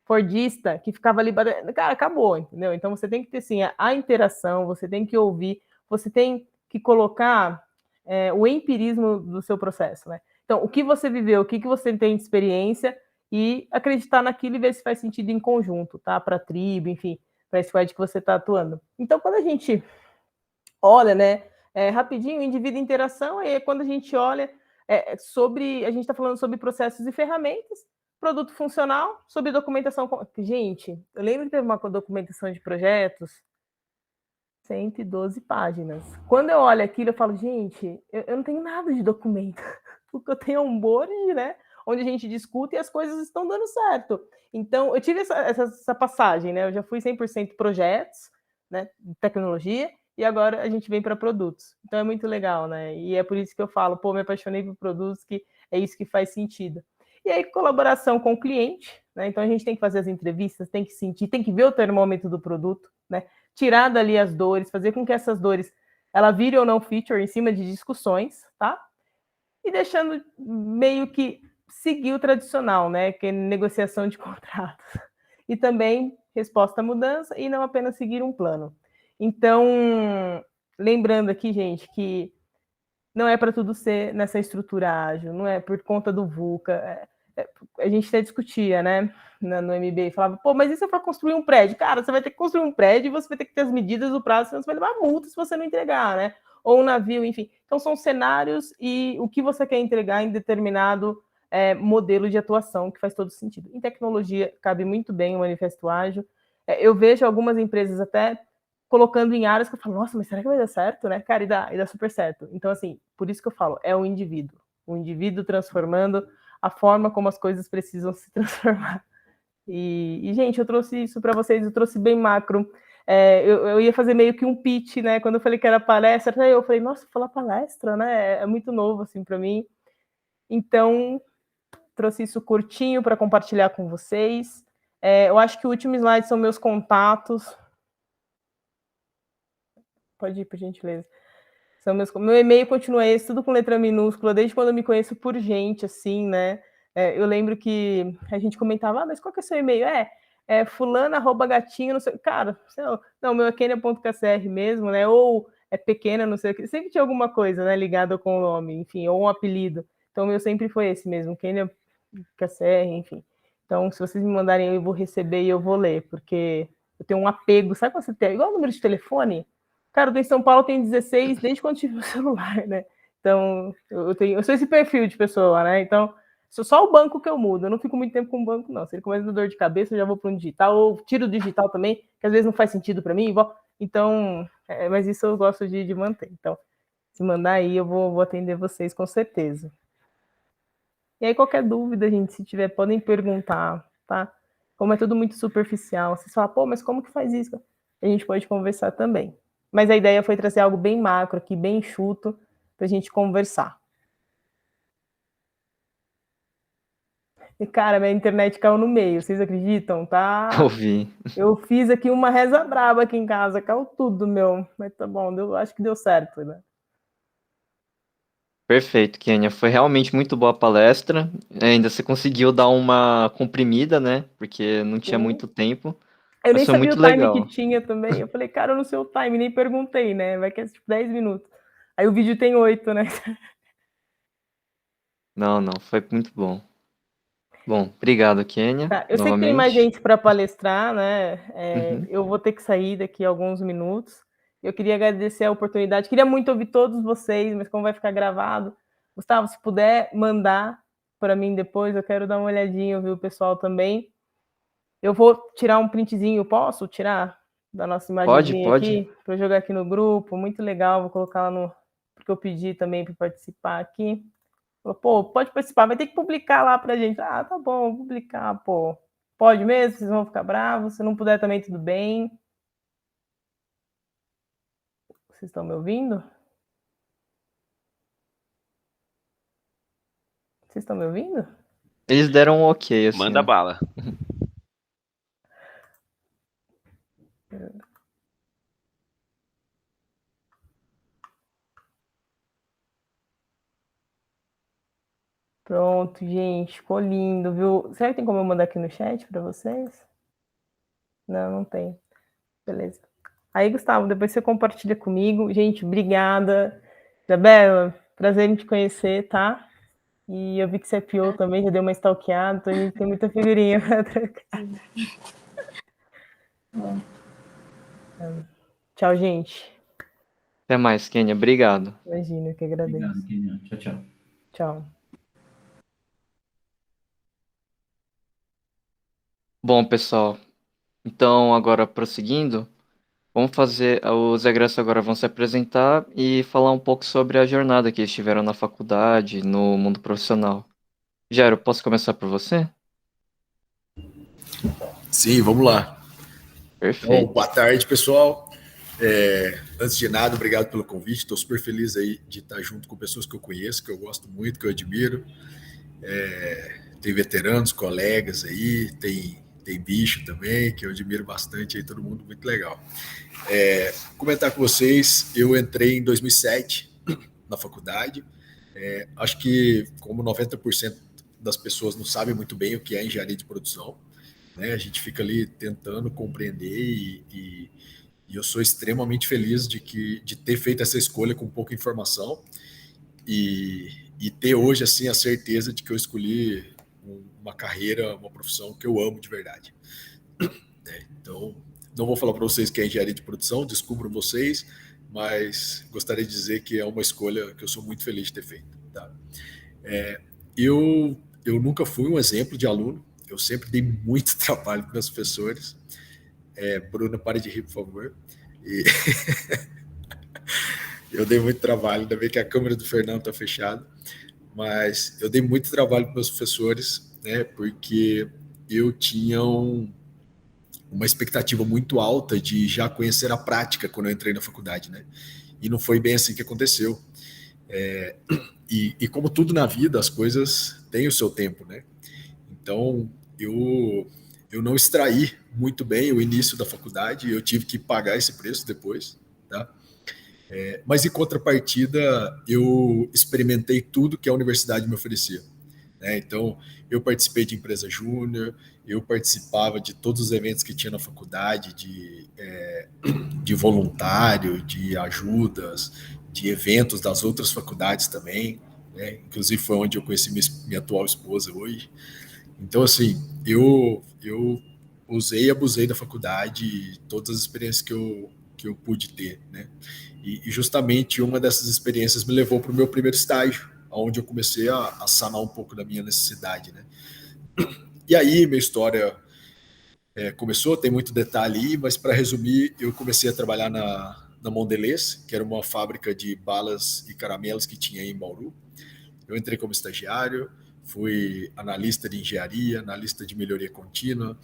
Fordista, que ficava ali... Cara, acabou, entendeu? Então, você tem que ter, assim, a interação, você tem que ouvir, você tem que colocar o empirismo do seu processo, né? Então, o que você viveu, o que você tem de experiência e acreditar naquilo e ver se faz sentido em conjunto, tá? Para a tribo, enfim, para a squad que você está atuando. Então, quando a gente olha, né, Rapidinho, indivíduo e interação, aí é quando a gente olha a gente está falando sobre processos e ferramentas, produto funcional, sobre documentação. Gente, eu lembro que teve uma documentação de projetos, 112 páginas. Quando eu olho aquilo, eu falo, gente, eu não tenho nada de documento. O que eu tenho é um board, né? Onde a gente discute e as coisas estão dando certo. Então, eu tive essa passagem, né? Eu já fui 100% projetos, né? Tecnologia, e agora a gente vem para produtos. Então, é muito legal, né? E é por isso que eu falo, pô, me apaixonei por produtos, que é isso que faz sentido. E aí, colaboração com o cliente, né? Então, a gente tem que fazer as entrevistas, tem que sentir, tem que ver o termômetro do produto, né? Tirar dali as dores, fazer com que essas dores ela vire ou não feature em cima de discussões, tá? E deixando meio que seguir o tradicional, né? Que é negociação de contratos. E também resposta à mudança e não apenas seguir um plano. Então, lembrando aqui, gente, que não é para tudo ser nessa estrutura ágil, não é por conta do VUCA. A gente até discutia, né, no MBA, falava, pô, mas e se eu for construir um prédio? Cara, você vai ter que construir um prédio e você vai ter que ter as medidas do prazo, senão você vai levar multa se você não entregar, né? Ou um navio, enfim. Então, são cenários e o que você quer entregar em determinado modelo de atuação, que faz todo sentido. Em tecnologia, cabe muito bem o manifesto ágil. Eu vejo algumas empresas até colocando em áreas que eu falo, nossa, mas será que vai dar certo, né? Cara, e dá super certo. Então, assim, por isso que eu falo, é o indivíduo transformando a forma como as coisas precisam se transformar. E gente, eu trouxe isso para vocês, eu trouxe bem macro. Eu ia fazer meio que um pitch, né? Quando eu falei que era palestra, eu falei, nossa, falar palestra, né? É muito novo, assim, para mim. Então, trouxe isso curtinho para compartilhar com vocês. Eu acho que o último slide são meus contatos. Pode ir, por gentileza. Meu e-mail continua esse, tudo com letra minúscula, desde quando eu me conheço por gente, assim, né? Eu lembro que a gente comentava, mas qual que é o seu e-mail? Fulana@gatinho, não sei. Cara, não, meu é kenia.kcr mesmo, né? Ou é pequena, não sei o que. Sempre tinha alguma coisa, né, ligada com o nome, enfim, ou um apelido. Então, o meu sempre foi esse mesmo, kenia.kcr, enfim. Então, se vocês me mandarem, eu vou receber e eu vou ler, porque eu tenho um apego. Sabe quando você tem? Igual o número de telefone? Cara, eu tô em São Paulo, tenho 16, desde quando tive o celular, né? Então, eu sou esse perfil de pessoa, né? Então, só o banco que eu mudo. Eu não fico muito tempo com o banco, não. Se ele começa a dar dor de cabeça, eu já vou para um digital, ou tiro o digital também, que às vezes não faz sentido para mim. Então, mas isso eu gosto de manter. Então, se mandar aí, eu vou atender vocês com certeza. E aí, qualquer dúvida, gente, se tiver, podem perguntar, tá? Como é tudo muito superficial, vocês falam, pô, mas como que faz isso? A gente pode conversar também. Mas a ideia foi trazer algo bem macro aqui, bem enxuto, para a gente conversar. E, cara, minha internet caiu no meio, vocês acreditam? Tá? Ouvi. Eu fiz aqui uma reza braba aqui em casa, caiu tudo, meu. Mas tá bom, acho que deu certo, né? Perfeito, Kênia. Foi realmente muito boa a palestra. Ainda você conseguiu dar uma comprimida, né? Porque não tinha muito tempo. Eu Mas nem foi sabia muito o time legal. que tinha também. Eu falei, cara, eu não sei o time, nem perguntei, né? Vai que é tipo 10 minutos. Aí o vídeo tem 8, né? Não, foi muito bom. Bom, obrigado, Kênia, Tá, eu sei que tem mais novamente. gente para palestrar, né? Uhum. Eu vou ter que sair daqui a alguns minutos. Eu queria agradecer a oportunidade. Queria muito ouvir todos vocês, mas como vai ficar gravado, Gustavo, se puder mandar para mim depois, eu quero dar uma olhadinha, ouvir o pessoal também. Eu vou tirar um printzinho, posso tirar da nossa Pode, imagenzinha pode. aqui para jogar aqui no grupo? Muito legal, vou colocar lá no porque eu pedi também para participar aqui. Falou, pô, pode participar, vai ter que publicar lá pra gente. Ah, tá bom, vou publicar, pô. Pode mesmo? Vocês vão ficar bravos? Se não puder também, tudo bem. Vocês estão me ouvindo? Vocês estão me ouvindo? Eles deram um ok, assim, Manda ó. bala. Pronto, gente, ficou lindo, viu? Será que tem como eu mandar aqui no chat para vocês? Não, não tem. Beleza. Aí, Gustavo, depois você compartilha comigo. Gente, obrigada. Isabela, prazer em te conhecer, tá? E eu vi que você é PO também, já deu uma stalkeada, então a gente tem muita figurinha para trocar. Tchau, gente. Até mais, Kênia. Obrigado. Imagina, eu que agradeço. Obrigado, Kênia. Tchau, tchau. Tchau. Bom, pessoal, então agora prosseguindo, vamos fazer. Os egressos agora vão se apresentar e falar um pouco sobre a jornada que eles tiveram na faculdade, no mundo profissional. Jairo, posso começar por você? Sim, vamos lá. Perfeito. Bom, boa tarde, pessoal. Antes de nada, obrigado pelo convite. Estou super feliz aí de estar junto com pessoas que eu conheço, que eu gosto muito, que eu admiro. Tem veteranos, colegas aí, tem bicho também, que eu admiro bastante aí, todo mundo muito legal. Comentar com vocês, eu entrei em 2007 na faculdade. Acho que, como 90% das pessoas não sabem muito bem o que é engenharia de produção, né? A gente fica ali tentando compreender e eu sou extremamente feliz de ter feito essa escolha com pouca informação e ter hoje assim a certeza de que eu escolhi uma carreira, uma profissão que eu amo de verdade. Então, não vou falar para vocês que é engenharia de produção, descubram vocês, mas gostaria de dizer que é uma escolha que eu sou muito feliz de ter feito. Tá? Eu nunca fui um exemplo de aluno, eu sempre dei muito trabalho para meus professores. Bruna, pare de rir, por favor. Eu dei muito trabalho, ainda bem que a câmera do Fernando está fechada, mas eu dei muito trabalho para meus professores, né, porque eu tinha uma expectativa muito alta de já conhecer a prática quando eu entrei na faculdade, né? E não foi bem assim que aconteceu. E como tudo na vida, as coisas têm o seu tempo, né? Então, eu não extraí muito bem o início da faculdade, eu tive que pagar esse preço depois, tá? Mas em contrapartida, eu experimentei tudo que a universidade me oferecia. Né? Então, eu participei de empresa júnior, eu participava de todos os eventos que tinha na faculdade, de voluntário, de ajudas, de eventos das outras faculdades também, né? Inclusive foi onde eu conheci minha atual esposa hoje. Então, assim, eu usei e abusei da faculdade, todas as experiências que eu pude ter, né? E justamente uma dessas experiências me levou para o meu primeiro estágio, onde eu comecei a sanar um pouco da minha necessidade, né? E aí, minha história começou, tem muito detalhe aí, mas para resumir, eu comecei a trabalhar na Mondelez, que era uma fábrica de balas e caramelos que tinha aí em Bauru. Eu entrei como estagiário, fui analista de engenharia, analista de melhoria contínua,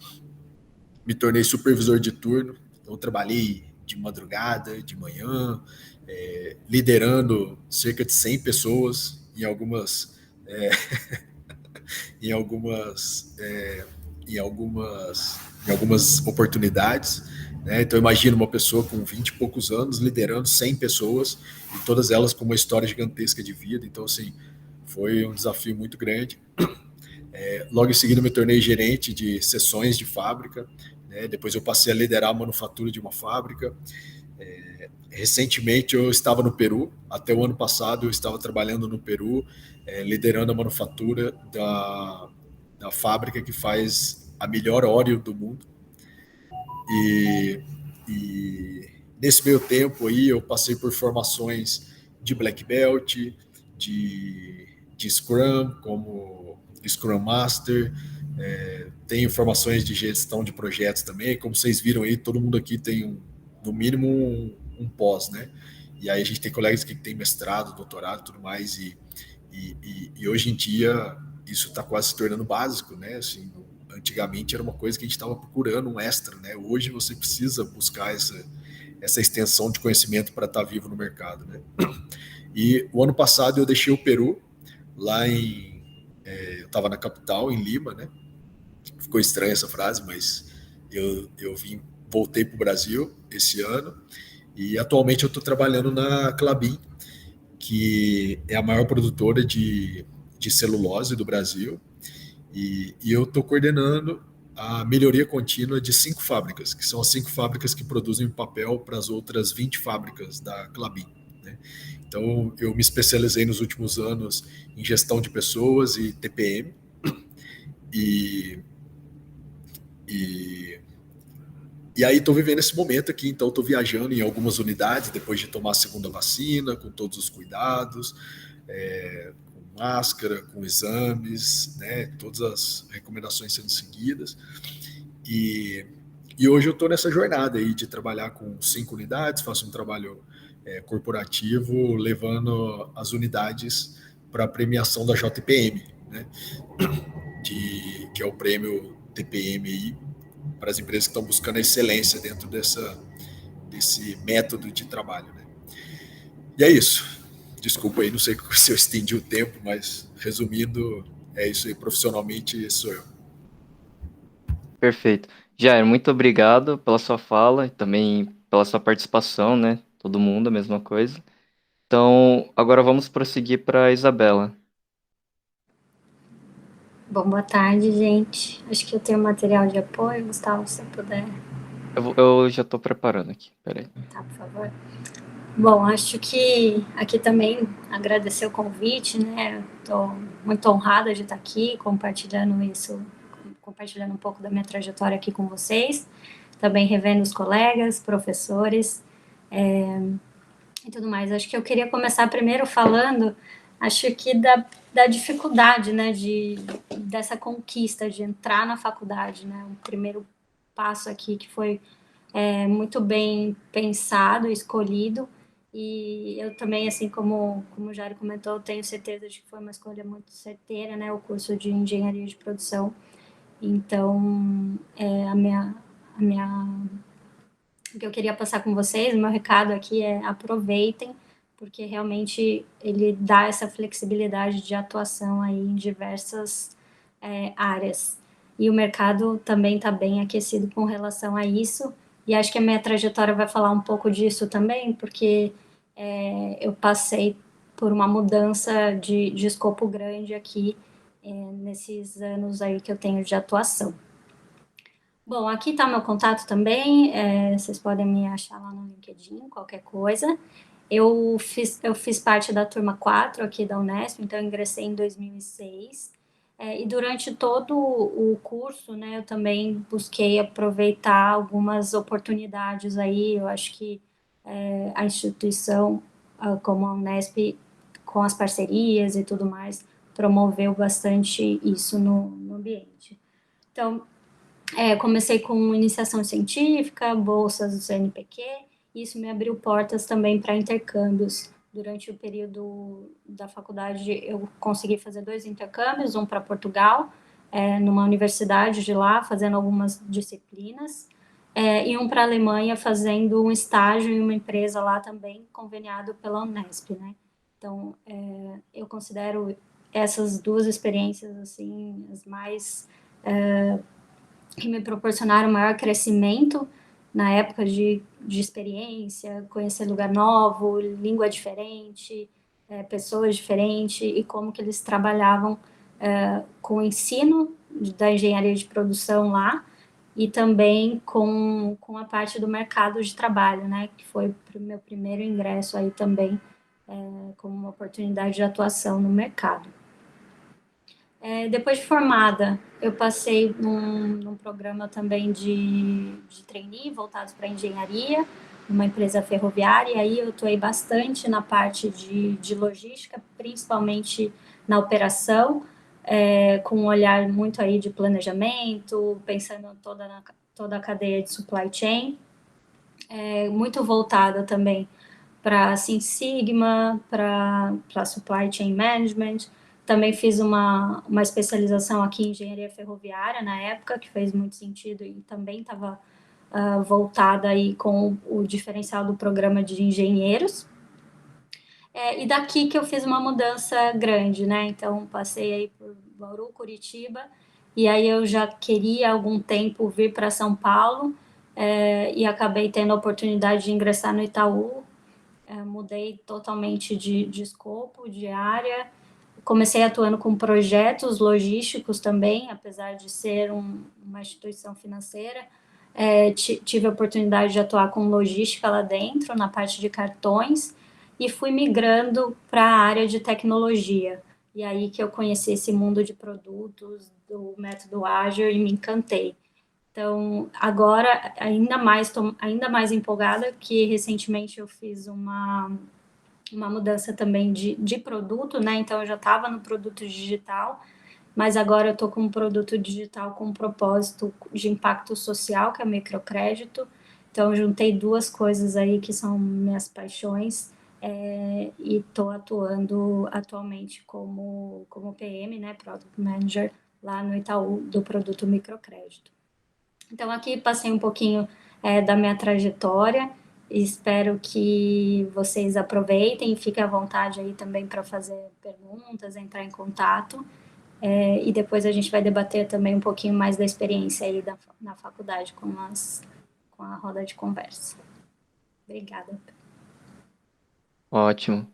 me tornei supervisor de turno, então trabalhei de madrugada, de manhã, liderando cerca de 100 pessoas em algumas oportunidades. Né? Então imagina uma pessoa com 20 e poucos anos liderando 100 pessoas e todas elas com uma história gigantesca de vida. Então assim, foi um desafio muito grande. Logo em seguida me tornei gerente de seções de fábrica, né? Depois eu passei a liderar a manufatura de uma fábrica. Recentemente eu estava no Peru, até o ano passado eu estava trabalhando no Peru, liderando a manufatura da fábrica que faz a melhor Oreo do mundo. E nesse meio tempo aí eu passei por formações de Black Belt, de Scrum, como Scrum Master, tenho formações de gestão de projetos também. Como vocês viram aí, todo mundo aqui tem no mínimo um pós, né? E aí a gente tem colegas que têm mestrado, doutorado e tudo mais, e hoje em dia isso está quase se tornando básico, né? Assim, antigamente era uma coisa que a gente estava procurando um extra, né? Hoje você precisa buscar essa extensão de conhecimento para estar vivo no mercado, né? E o ano passado eu deixei o Peru, lá eu estava na capital, em Lima, né? Ficou estranha essa frase, mas eu voltei para o Brasil esse ano e atualmente eu estou trabalhando na Klabin, que é a maior produtora de celulose do Brasil, e eu estou coordenando a melhoria contínua de 5 fábricas, que são as 5 fábricas que produzem papel para as outras 20 fábricas da Klabin, né? Então, eu me especializei nos últimos anos em gestão de pessoas e TPM, e E aí estou vivendo esse momento aqui, então estou viajando em algumas unidades, depois de tomar a segunda vacina, com todos os cuidados, com máscara, com exames, né, todas as recomendações sendo seguidas. E hoje eu estou nessa jornada aí de trabalhar com 5 unidades, faço um trabalho corporativo, levando as unidades para a premiação da JPM, né, que é o prêmio TPM aí, para as empresas que estão buscando a excelência dentro desse método de trabalho, né? E é isso. Desculpa aí, não sei se eu estendi o tempo, mas resumindo, é isso aí. Profissionalmente, sou eu. Perfeito. Jair, muito obrigado pela sua fala e também pela sua participação, né? Todo mundo, a mesma coisa. Então, agora vamos prosseguir para a Isabela. Bom, boa tarde, gente. Acho que eu tenho material de apoio, Gustavo, se você puder. Eu já estou preparando aqui, peraí. Tá, por favor. Bom, acho que aqui também agradecer o convite, né? Estou muito honrada de estar aqui compartilhando um pouco da minha trajetória aqui com vocês. Também revendo os colegas, professores e tudo mais. Acho que eu queria começar primeiro falando, acho que da dificuldade, né, dessa conquista de entrar na faculdade, né, um primeiro passo aqui que foi muito bem pensado, escolhido, e eu também, assim como o Jair comentou, tenho certeza de que foi uma escolha muito certeira, né, o curso de Engenharia de Produção. Então, o que eu queria passar com vocês, o meu recado aqui é aproveitem, porque realmente ele dá essa flexibilidade de atuação aí em diversas áreas. E o mercado também está bem aquecido com relação a isso, e acho que a minha trajetória vai falar um pouco disso também, porque eu passei por uma mudança de escopo grande aqui nesses anos aí que eu tenho de atuação. Bom, aqui está meu contato também, vocês podem me achar lá no LinkedIn, qualquer coisa. Eu fiz parte da turma 4 aqui da Unesp, então eu ingressei em 2006. E durante todo o curso, né, eu também busquei aproveitar algumas oportunidades aí. Eu acho que a instituição, como a Unesp, com as parcerias e tudo mais, promoveu bastante isso no ambiente. Então, comecei com iniciação científica, bolsas do CNPq, e isso me abriu portas também para intercâmbios. Durante o período da faculdade, eu consegui fazer 2 intercâmbios, um para Portugal, numa universidade de lá, fazendo algumas disciplinas, e um para a Alemanha, fazendo um estágio em uma empresa lá também, conveniado pela Unesp, né? Então, eu considero essas 2 experiências, assim, as mais que me proporcionaram maior crescimento na época de experiência, conhecer lugar novo, língua diferente, pessoas diferentes, e como que eles trabalhavam com o ensino da engenharia de produção lá, e também com a parte do mercado de trabalho, né, que foi o meu primeiro ingresso aí também, como uma oportunidade de atuação no mercado. Depois de formada, eu passei num programa também de trainee, voltados para engenharia, numa empresa ferroviária, e aí eu atuei bastante na parte de logística, principalmente na operação, com um olhar muito aí de planejamento, pensando toda a cadeia de supply chain, muito voltada também para Six Sigma, para supply chain management. Também fiz uma especialização aqui em engenharia ferroviária na época, que fez muito sentido, e também estava voltada aí com o diferencial do programa de engenheiros. E daqui que eu fiz uma mudança grande, né? Então, passei aí por Bauru, Curitiba, e aí eu já queria há algum tempo vir para São Paulo, e acabei tendo a oportunidade de ingressar no Itaú. Mudei totalmente de escopo, de área. Comecei atuando com projetos logísticos também, apesar de ser uma instituição financeira. Tive a oportunidade de atuar com logística lá dentro, na parte de cartões, e fui migrando para a área de tecnologia. E aí que eu conheci esse mundo de produtos, do método ágil, e me encantei. Então, agora, estou ainda mais empolgada, que recentemente eu fiz uma mudança também de produto, né? Então, eu já estava no produto digital, mas agora eu estou com um produto digital com um propósito de impacto social, que é o microcrédito. Então, eu juntei duas coisas aí que são minhas paixões, e estou atuando atualmente como PM, né, Product Manager, lá no Itaú, do produto microcrédito. Então, aqui passei um pouquinho da minha trajetória. Espero que vocês aproveitem e fiquem à vontade aí também para fazer perguntas, entrar em contato. E depois a gente vai debater também um pouquinho mais da experiência aí na faculdade com a roda de conversa. Obrigada. Ótimo.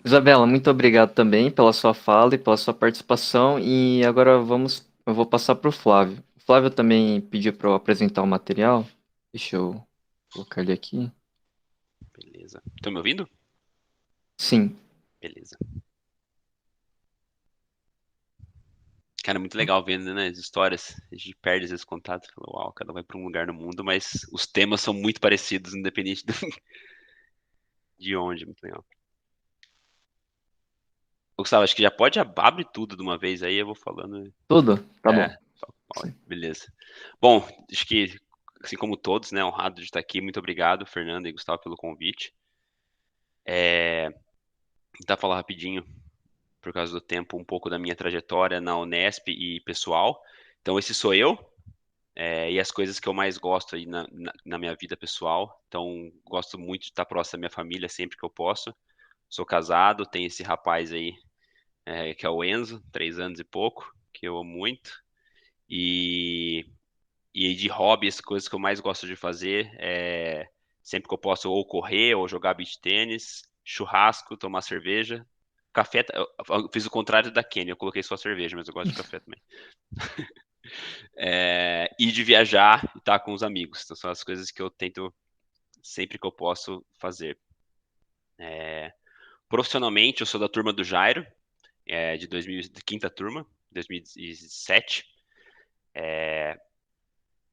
Isabela, muito obrigado também pela sua fala e pela sua participação. E agora eu vou passar para o Flávio. O Flávio também pediu para eu apresentar o material. Deixa eu colocar ele aqui. Beleza. Estão me ouvindo? Sim. Beleza. Cara, é muito legal vendo, né, as histórias. A gente perde esse contato. Fala, uau, cada um vai para um lugar no mundo, mas os temas são muito parecidos, independente de onde. Muito legal. Ô, Gustavo, acho que já pode abrir tudo de uma vez aí, eu vou falando. Tudo? Tá bom. Fala, beleza. Bom, acho que, assim como todos, né, honrado de estar aqui. Muito obrigado, Fernanda e Gustavo, pelo convite. Tentar falar rapidinho, por causa do tempo, um pouco da minha trajetória na Unesp e pessoal. Então, esse sou eu, e as coisas que eu mais gosto aí na minha vida pessoal. Então, gosto muito de estar próximo da minha família sempre que eu posso. Sou casado, tenho esse rapaz aí, que é o Enzo, 3 anos e pouco, que eu amo muito. E de hobby, as coisas que eu mais gosto de fazer sempre que eu posso ou correr ou jogar beach tênis, churrasco, tomar cerveja. Café, eu fiz o contrário da Kenny, eu coloquei só cerveja, mas eu gosto de café também. E de viajar e estar com os amigos. Então são as coisas que eu tento sempre que eu posso fazer. Profissionalmente, eu sou da turma do Jairo, de 2000, de quinta turma, 2007.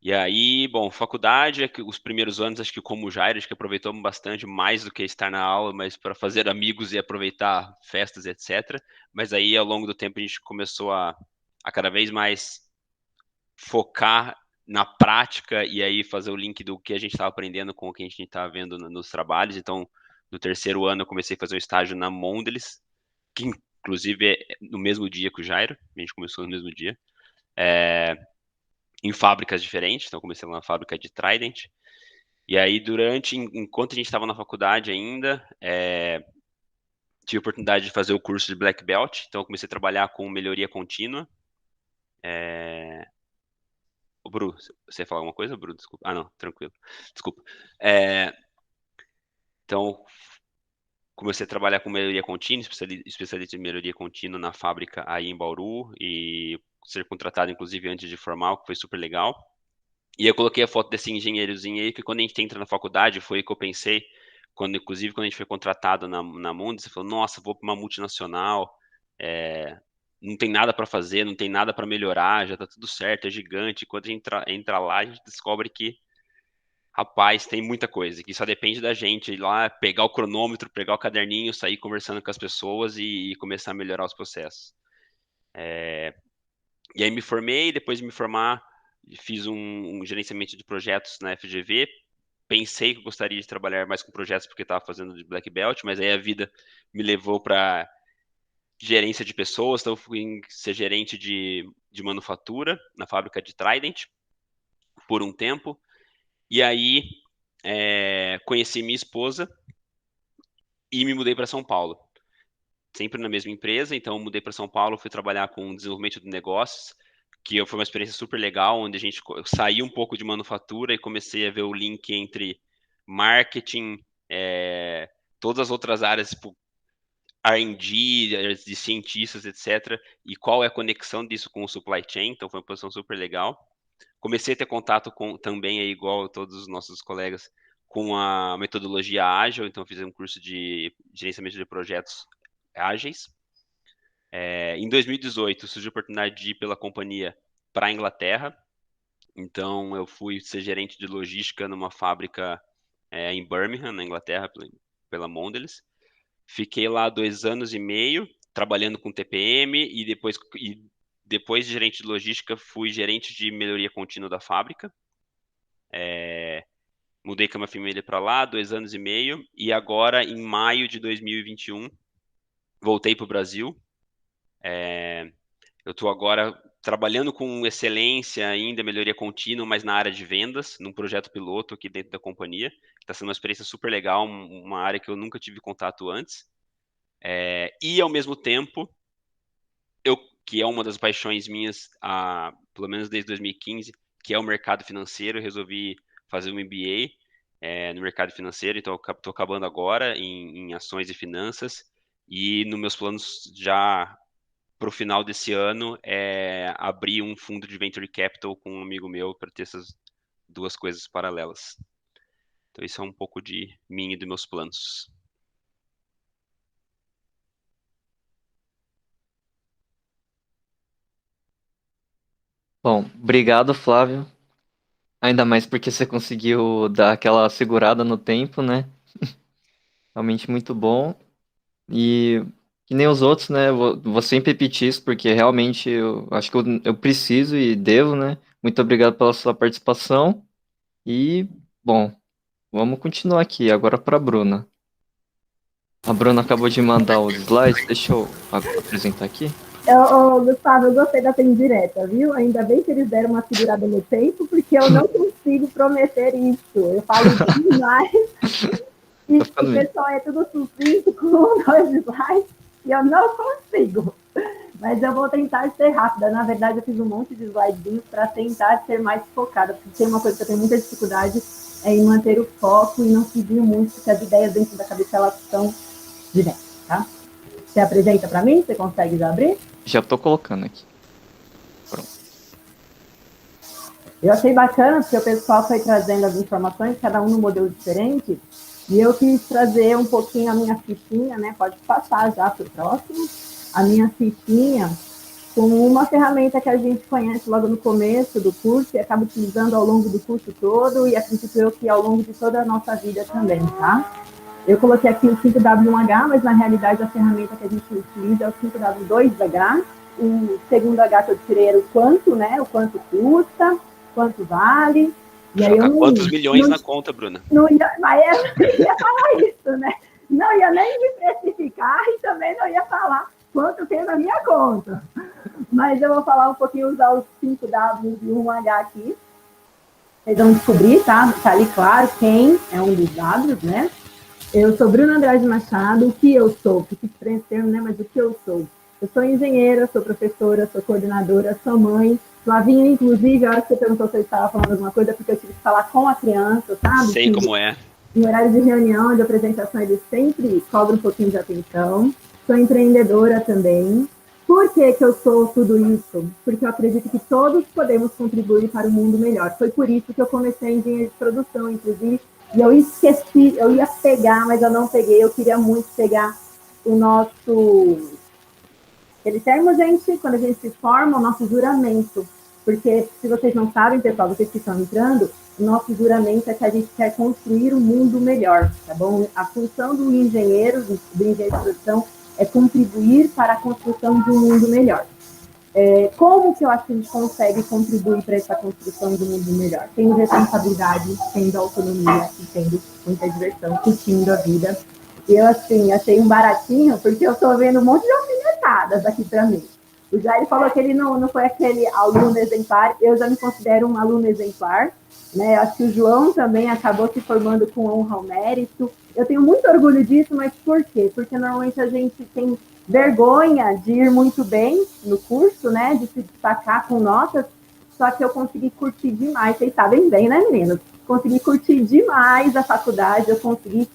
E aí, bom, faculdade, os primeiros anos, acho que como o Jairo, acho que aproveitamos bastante, mais do que estar na aula, mas para fazer amigos e aproveitar festas, etc. Mas aí, ao longo do tempo, a gente começou a cada vez mais focar na prática e aí fazer o link do que a gente estava aprendendo com o que a gente estava vendo nos trabalhos. Então, no terceiro ano, eu comecei a fazer um estágio na Mondelez, que inclusive é no mesmo dia que o Jairo, a gente começou no mesmo dia, em fábricas diferentes. Então, eu comecei lá na fábrica de Trident. E aí, enquanto a gente estava na faculdade ainda, tive a oportunidade de fazer o curso de Black Belt. Então, eu comecei a trabalhar com melhoria contínua. O Bru, você ia falar alguma coisa, Bru? Desculpa. Ah, não, tranquilo. Desculpa. Então, comecei a trabalhar com melhoria contínua, especialista em melhoria contínua na fábrica aí em Bauru, e ser contratado, inclusive, antes de formar, o que foi super legal. E eu coloquei a foto desse engenheirozinho aí, que quando a gente entra na faculdade, foi o que eu pensei, inclusive quando a gente foi contratado na Mondes, você falou, nossa, vou para uma multinacional, não tem nada para fazer, não tem nada para melhorar, já tá tudo certo, é gigante. Quando a gente entra lá, a gente descobre que, rapaz, tem muita coisa, que só depende da gente ir lá, pegar o cronômetro, pegar o caderninho, sair conversando com as pessoas e começar a melhorar os processos. E aí me formei, depois de me formar, fiz um gerenciamento de projetos na FGV. Pensei que eu gostaria de trabalhar mais com projetos porque estava fazendo de Black Belt, mas aí a vida me levou para gerência de pessoas. Então eu fui ser gerente de manufatura na fábrica de Trident por um tempo. E aí conheci minha esposa e me mudei para São Paulo. Sempre na mesma empresa, então eu mudei para São Paulo, fui trabalhar com desenvolvimento de negócios, que foi uma experiência super legal, onde a gente saiu um pouco de manufatura e comecei a ver o link entre marketing, todas as outras áreas, tipo R&D, de cientistas, etc. E qual é a conexão disso com o supply chain, então foi uma posição super legal. Comecei a ter contato também, igual a todos os nossos colegas, com a metodologia ágil, então fiz um curso de gerenciamento de projetos ágeis. Em 2018, surgiu a oportunidade de ir pela companhia para a Inglaterra, Então, eu fui ser gerente de logística numa fábrica em Birmingham, na Inglaterra, pela Mondelez. Fiquei lá 2 anos e meio, trabalhando com TPM, e depois de gerente de logística, fui gerente de melhoria contínua da fábrica. Mudei com a minha família para lá, 2 anos e meio, e agora, em maio de 2021, voltei para o Brasil. Eu estou agora trabalhando com excelência ainda, melhoria contínua, mas na área de vendas, num projeto piloto aqui dentro da companhia. Está sendo uma experiência super legal, uma área que eu nunca tive contato antes. E, ao mesmo tempo, que é uma das paixões minhas, pelo menos desde 2015, que é o mercado financeiro, eu resolvi fazer um MBA no mercado financeiro, então estou acabando agora em ações e finanças, e nos meus planos já para o final desse ano é abrir um fundo de venture capital com um amigo meu para ter essas duas coisas paralelas. Então isso é um pouco de mim e dos meus planos. Bom, obrigado, Flávio. Ainda mais porque você conseguiu dar aquela segurada no tempo, né? Realmente muito bom. E que nem os outros, né? Vou sempre repetir isso, porque realmente eu acho que eu preciso e devo, né? Muito obrigado pela sua participação. E, bom, vamos continuar aqui. Agora para a Bruna. A Bruna acabou de mandar os slides. Deixa eu apresentar aqui. Gustavo, eu gostei da indireta, viu? Ainda bem que eles deram uma segurada no tempo, porque eu não consigo prometer isso. Eu falo demais e o pessoal é tudo sucinto com 2 slides e eu não consigo. Mas eu vou tentar ser rápida. Na verdade, eu fiz um monte de slidezinhos para tentar ser mais focada, porque tem uma coisa que eu tenho muita dificuldade em manter o foco e não seguir muito, porque as ideias dentro da cabeça elas são diretas, tá? Você apresenta para mim? Você consegue já abrir? Já estou colocando aqui. Pronto. Eu achei bacana, porque o pessoal foi trazendo as informações, cada um num modelo diferente, e eu quis trazer um pouquinho a minha fichinha, né? Pode passar já para o próximo. A minha fichinha com uma ferramenta que a gente conhece logo no começo do curso e acaba utilizando ao longo do curso todo, e acredito eu que ao longo de toda a nossa vida também, tá? Eu coloquei aqui o 5W1H, mas na realidade a ferramenta que a gente utiliza é o 5W2H. O segundo H que eu tirei era o quanto, né? O quanto custa, quanto vale. E aí quantos milhões na conta, Bruna? Não ia, mas eu ia falar isso, né? Não ia nem me precificar e também não ia falar quanto tem na minha conta. Mas eu vou falar um pouquinho, usar os 5W e 1H aqui. Vocês vão descobrir, tá? Tá ali claro quem é um dos Ws, né? Eu sou Bruna Andrade Machado. O que eu sou? Porque diferente termo, né? Mas o que eu sou? Eu sou engenheira, sou professora, sou coordenadora, sou mãe. Flavinho, inclusive, a hora que você perguntou se eu estava falando alguma coisa, porque eu tive que falar com a criança, sabe? Sei como é. Em horário de reunião, de apresentação, eles sempre cobram um pouquinho de atenção. Sou empreendedora também. Por que eu sou tudo isso? Porque eu acredito que todos podemos contribuir para um mundo melhor. Foi por isso que eu comecei a engenharia de produção, inclusive. E eu esqueci, eu ia pegar, mas eu não peguei. Eu queria muito pegar o nosso... Aquele termo, gente, quando a gente se forma, o nosso juramento. Porque, se vocês não sabem, pessoal, vocês que estão entrando, o nosso juramento é que a gente quer construir um mundo melhor, tá bom? A função do engenheiro de produção, é contribuir para a construção de um mundo melhor. Como que eu acho que a gente consegue contribuir para essa construção de um mundo melhor? Tendo responsabilidade, tendo autonomia e tendo muita diversão, curtindo a vida. E eu, assim, achei um baratinho, porque eu estou vendo um monte de alfinetadas aqui para mim. O Jair falou que ele não foi aquele aluno exemplar, eu já me considero um aluno exemplar, né? Acho que o João também acabou se formando com honra ao mérito. Eu tenho muito orgulho disso, mas por quê? Porque normalmente a gente tem vergonha de ir muito bem no curso, né? De se destacar com notas, só que eu consegui curtir demais, vocês sabem bem, né, meninos? Consegui curtir demais a faculdade, eu consegui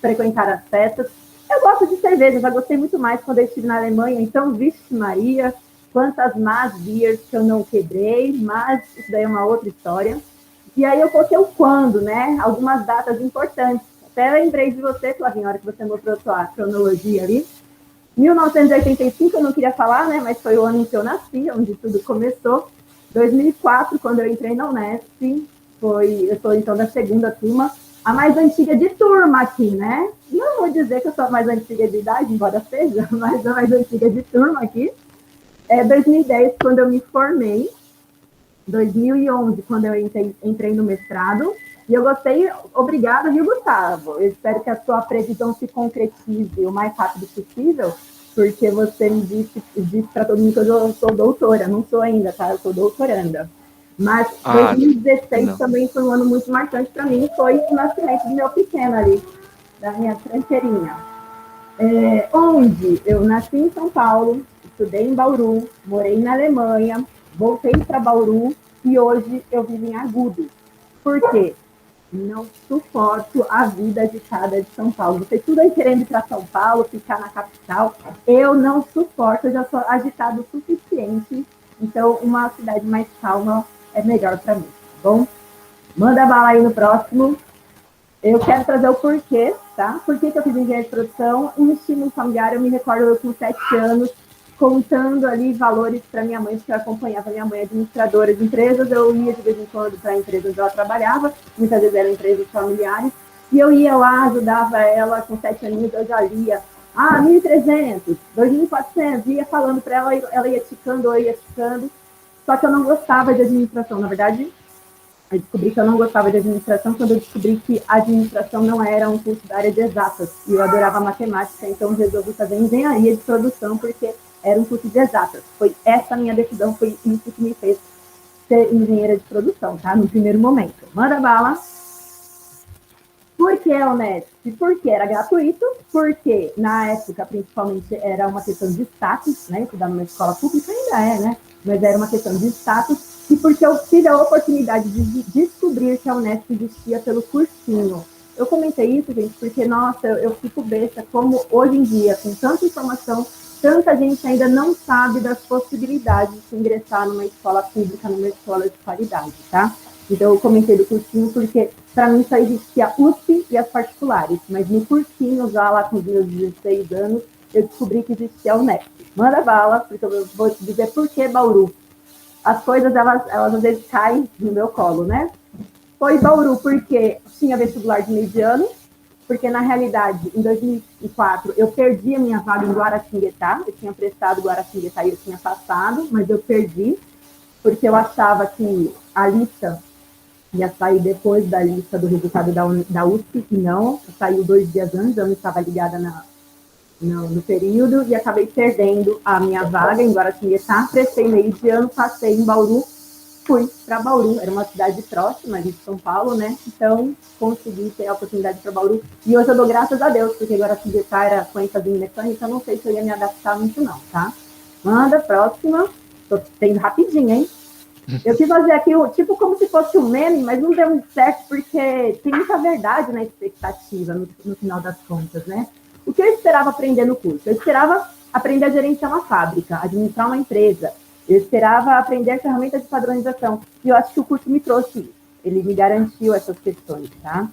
frequentar as festas. Eu gosto de cerveja, já gostei muito mais quando eu estive na Alemanha, então, vixe Maria, quantas más beers que eu não quebrei, mas isso daí é uma outra história. E aí eu coloquei o quando, né? Algumas datas importantes. Até lembrei de você, Flavinha, na hora que você mostrou a sua cronologia ali. 1985 eu não queria falar, né? Mas foi o ano em que eu nasci, onde tudo começou. 2004, quando eu entrei na Unesp, eu sou então da segunda turma, a mais antiga de turma aqui, né? Não vou dizer que eu sou a mais antiga de idade, embora seja, mas a mais antiga de turma aqui. 2010, quando eu me formei, 2011, quando eu entrei no mestrado, e eu gostei, obrigada, viu, Gustavo? Eu espero que a sua previsão se concretize o mais rápido possível, porque você me disse para todo mundo que eu sou doutora, não sou ainda, tá? Eu sou doutoranda. Mas 2016 também foi um ano muito marcante para mim, foi o nascimento do meu pequeno ali, da minha tranqueirinha. Onde eu nasci em São Paulo, estudei em Bauru, morei na Alemanha, voltei para Bauru e hoje eu vivo em Agudos. Por quê? Não suporto a vida agitada de São Paulo. Vocês tudo aí querendo ir para São Paulo, ficar na capital. Eu não suporto, eu já sou agitado o suficiente. Então, uma cidade mais calma é melhor para mim, tá bom? Manda bala aí no próximo. Eu quero trazer o porquê, tá? Por que eu fiz engenharia de produção? Um estímulo familiar, eu me recordo eu com 7 anos, contando ali valores para minha mãe, porque eu acompanhava minha mãe administradora de empresas, eu ia de vez em quando para empresas onde ela trabalhava, muitas vezes eram empresas familiares, e eu ia lá, ajudava ela, com 7 aninhos eu já lia, 1.300, 2.400, ia falando para ela, ela ia ticando, eu ia ticando, só que eu não gostava de administração, na verdade, eu descobri que eu não gostava de administração quando eu descobri que a administração não era um curso da área de exatas, e eu adorava matemática, então resolvi fazer engenharia de produção, porque era um curso de exatas. Foi essa a minha decisão, foi isso que me fez ser engenheira de produção, tá? No primeiro momento. Manda bala. Por que a Unesp? Porque era gratuito, porque na época, principalmente, era uma questão de status, né? Estudar numa escola pública ainda é, né? Mas era uma questão de status, e porque eu tive a oportunidade de descobrir que a Unesp existia pelo cursinho. Eu comentei isso, gente, porque, nossa, eu fico besta como hoje em dia, com tanta informação, tanta gente ainda não sabe das possibilidades de ingressar numa escola pública, numa escola de qualidade, tá? Então, eu comentei do cursinho porque, para mim, só existia a USP e as particulares, mas no cursinho, já lá com os meus 16 anos, eu descobri que existia a Unesp. Manda bala, porque eu vou te dizer por que Bauru. As coisas, elas às vezes caem no meu colo, né? Foi Bauru porque tinha vestibular de meio de ano, porque, na realidade, em 2004, eu perdi a minha vaga em Guaratinguetá, eu tinha prestado Guaratinguetá e eu tinha passado, mas eu perdi, porque eu achava que a lista ia sair depois da lista do resultado da USP, e não, saiu 2 dias antes, eu não estava ligada no período, e acabei perdendo a minha vaga em Guaratinguetá, prestei meio de ano, passei em Bauru, fui para Bauru, era uma cidade próxima ali de São Paulo, né? Então, consegui ter a oportunidade para Bauru. E hoje eu dou graças a Deus, porque Guaratinguetá era com ênfase em mecânica, então não sei se eu ia me adaptar muito não, tá? Manda, próxima. Tô tendo rapidinho, hein? Eu quis fazer aqui, tipo, como se fosse um meme, mas não deu muito certo, porque tem muita verdade na expectativa, no final das contas, né? O que eu esperava aprender no curso? Eu esperava aprender a gerenciar uma fábrica, administrar uma empresa. Eu esperava aprender ferramentas de padronização. E eu acho que o curso me trouxe isso. Ele me garantiu essas questões, tá?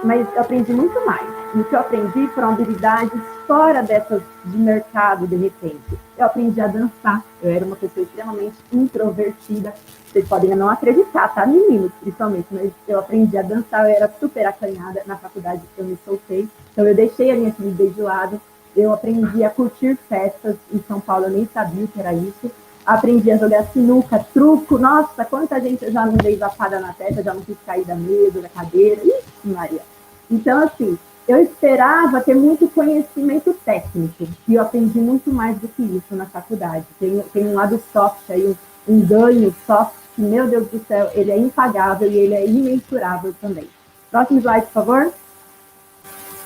Mas eu aprendi muito mais. O que eu aprendi foram habilidades fora dessas de mercado, de repente. Eu aprendi a dançar. Eu era uma pessoa extremamente introvertida. Vocês podem não acreditar, tá, meninos? Principalmente. Mas eu aprendi a dançar. Eu era super acanhada. Na faculdade eu me soltei. Então eu deixei a minha timidez de lado. Eu aprendi a curtir festas. Em São Paulo eu nem sabia o que era isso. Aprendi a jogar sinuca, truco. Nossa, quanta gente eu já não dei zapada na testa, já não quis cair da mesa, da cadeira. Ixi, Maria. Então, assim, eu esperava ter muito conhecimento técnico. E eu aprendi muito mais do que isso na faculdade. Tem um lado soft aí, um ganho soft, que, meu Deus do céu, ele é impagável e ele é imensurável também. Próximo slide, por favor.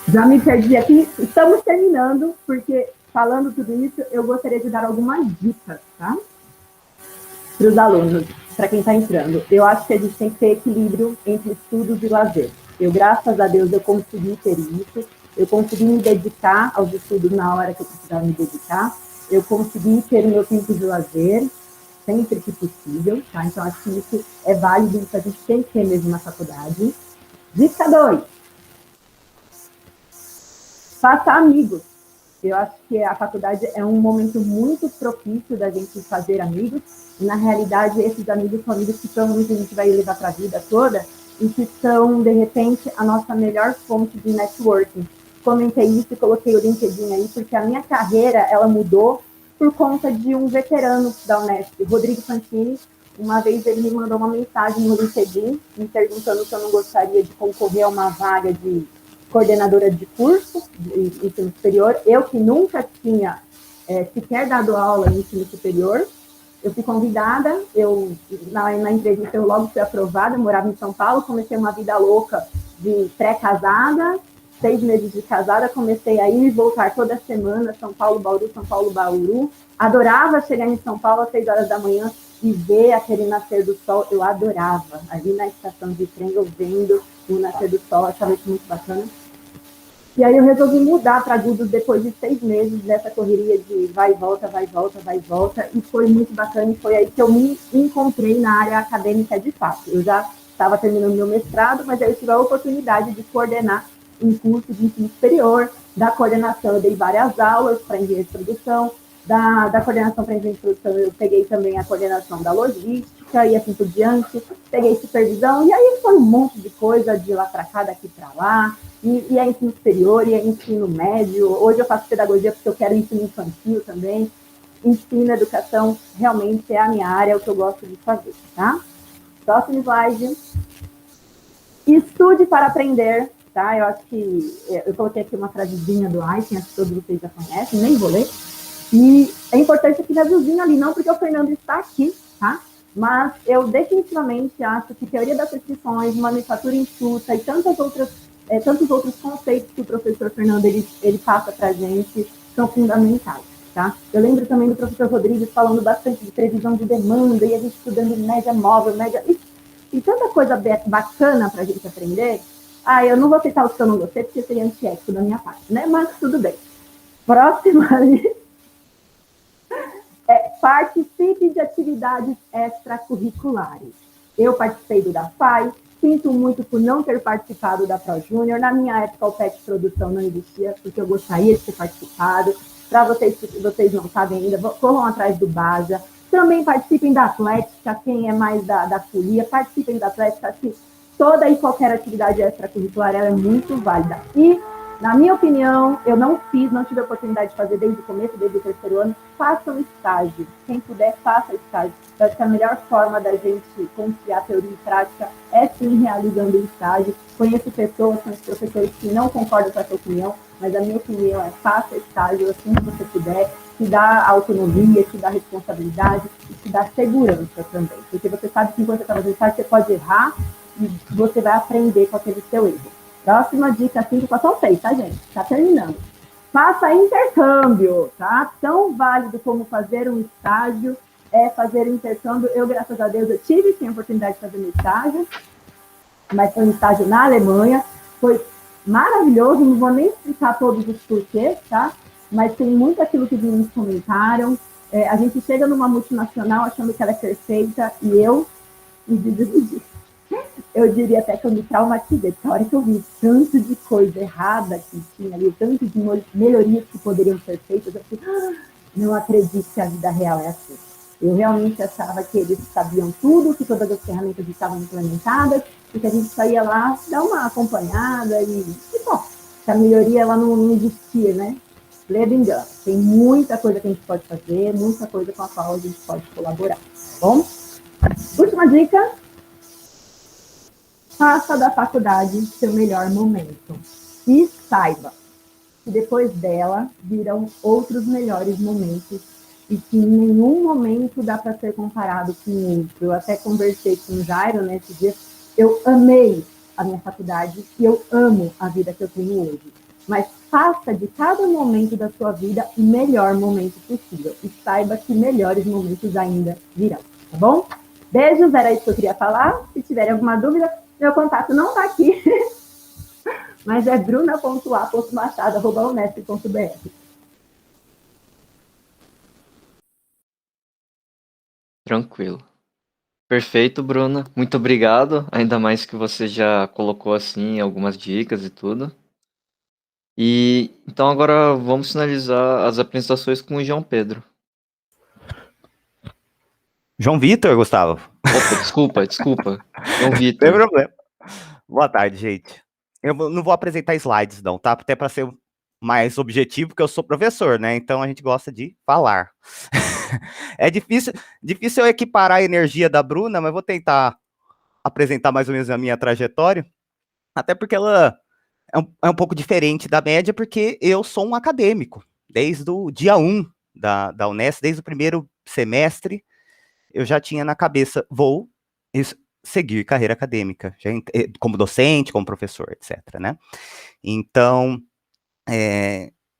Já me perdi aqui. Estamos terminando, porque falando tudo isso, eu gostaria de dar algumas dicas, tá? Para os alunos, para quem está entrando. Eu acho que a gente tem que ter equilíbrio entre estudos e lazer. Eu, graças a Deus, eu consegui ter isso. Eu consegui me dedicar aos estudos na hora que eu precisava me dedicar. Eu consegui ter o meu tempo de lazer, sempre que possível, tá? Então, acho que isso é válido, isso a gente tem que ter mesmo na faculdade. Dica 2. Faça amigos. Eu acho que a faculdade é um momento muito propício da gente fazer amigos. E, na realidade, esses amigos são amigos que provavelmente a gente vai levar para a vida toda e que são, de repente, a nossa melhor fonte de networking. Comentei isso e coloquei o LinkedIn aí, porque a minha carreira, ela mudou por conta de um veterano da Unesp, Rodrigo Fantini. Uma vez ele me mandou uma mensagem no LinkedIn, me perguntando se eu não gostaria de concorrer a uma vaga de coordenadora de curso de ensino superior. Eu que nunca tinha sequer dado aula em ensino superior, eu fui convidada, na entrevista eu logo fui aprovada, eu morava em São Paulo, comecei uma vida louca de pré-casada, 6 meses de casada, comecei a ir e voltar toda semana, São Paulo, Bauru. Adorava chegar em São Paulo às 6 horas da manhã e ver aquele nascer do sol, eu adorava. Ali na estação de trem, eu vendo o nascer do sol, achava isso muito bacana. E aí eu resolvi mudar para Gudos depois de 6 meses dessa correria de vai e volta, vai e volta, vai e volta, e foi muito bacana, e foi aí que eu me encontrei na área acadêmica de fato. Eu já estava terminando meu mestrado, mas aí eu tive a oportunidade de coordenar um curso de ensino superior. Da coordenação eu dei várias aulas para engenharia de produção, da coordenação para engenharia de produção eu peguei também a coordenação da logística e assim por diante, peguei supervisão, e aí foi um monte de coisa de lá para cá, daqui para lá, e é ensino superior, e é ensino médio. Hoje eu faço pedagogia porque eu quero ensino infantil também. Ensino, educação, realmente é a minha área, é o que eu gosto de fazer, tá? Próximo slide. Estude para aprender, tá? Eu acho que eu coloquei aqui uma frasezinha do Einstein, acho que todos vocês já conhecem, nem vou ler. E é importante aqui na azulzinho ali, não porque o Fernando está aqui, tá? Mas eu definitivamente acho que teoria das restrições, manufatura enxuta e tantos outros conceitos que o professor Fernando ele passa para a gente são fundamentais, tá? Eu lembro também do professor Rodrigues falando bastante de previsão de demanda e a gente estudando média móvel, média... E tanta coisa bacana para a gente aprender. Eu não vou citar os que eu não gostei, porque seria antiético da minha parte, né? Mas tudo bem. Próxima ali. Participe de atividades extracurriculares. Eu participei do DAFAI, sinto muito por não ter participado da ProJúnior. Na minha época, o PET Produção não existia, porque eu gostaria de ter participado. Para vocês não sabem ainda, corram atrás do BAJA. Também participem da Atlética, quem é mais da folia, participem da Atlética. Assim, toda e qualquer atividade extracurricular ela é muito válida. E, na minha opinião, eu não tive a oportunidade de fazer desde o começo, desde o terceiro ano. Faça um estágio. Quem puder, faça estágio. Eu acho que a melhor forma da gente conciliar teoria e prática é sim realizando o estágio. Conheço pessoas, são professores que não concordam com essa opinião, mas a minha opinião é faça estágio assim que você puder, te dá autonomia, te dá responsabilidade e te dá segurança também. Porque você sabe que enquanto você está fazendo estágio, você pode errar e você vai aprender com aquele seu erro. Próxima dica, 5, são 6, tá, gente? Tá terminando. Faça intercâmbio, tá? Tão válido como fazer um estágio é fazer intercâmbio. Eu, graças a Deus, eu tive sim a oportunidade de fazer meu estágio, mas foi um estágio na Alemanha. Foi maravilhoso, não vou nem explicar todos os porquês, tá? Mas tem muito aquilo que me comentaram. A gente chega numa multinacional achando que ela é perfeita e eu me desiludi. Eu diria até que eu me traumatizei, porque a hora que eu vi tanto de coisa errada que tinha ali, tanto de melhorias que poderiam ser feitas, eu falei, não acredito que a vida real é assim. Eu realmente achava que eles sabiam tudo, que todas as ferramentas estavam implementadas, e que a gente só ia lá dar uma acompanhada e bom, que a melhoria ela não existia, né? Leve engano. Tem muita coisa que a gente pode fazer, muita coisa com a qual a gente pode colaborar. Bom, última dica. Faça da faculdade seu melhor momento. E saiba que depois dela virão outros melhores momentos e que em nenhum momento dá para ser comparado com o outro. Eu até conversei com o Jairo nesse dia. Eu amei a minha faculdade e eu amo a vida que eu tenho hoje. Mas faça de cada momento da sua vida o melhor momento possível. E saiba que melhores momentos ainda virão, tá bom? Beijos, era isso que eu queria falar. Se tiverem alguma dúvida, meu contato não está aqui, mas é bruna.a.machado@unesp.br. Tranquilo. Perfeito, Bruna. Muito obrigado. Ainda mais que você já colocou assim algumas dicas e tudo. E então agora vamos finalizar as apresentações com o João Pedro. João Vitor, Gustavo? Opa, desculpa. João Não tem Vitor. problema. Boa tarde, gente. Não vou apresentar slides, não, tá? Até para ser mais objetivo, porque eu sou professor, né? Então a gente gosta de falar. É difícil eu equiparar a energia da Bruna, mas vou tentar apresentar mais ou menos a minha trajetória, até porque ela é um pouco diferente da média, porque eu sou um acadêmico. Desde o dia 1 da Unesp, desde o primeiro semestre, eu já tinha na cabeça, vou seguir carreira acadêmica, como docente, como professor, etc., né? Então,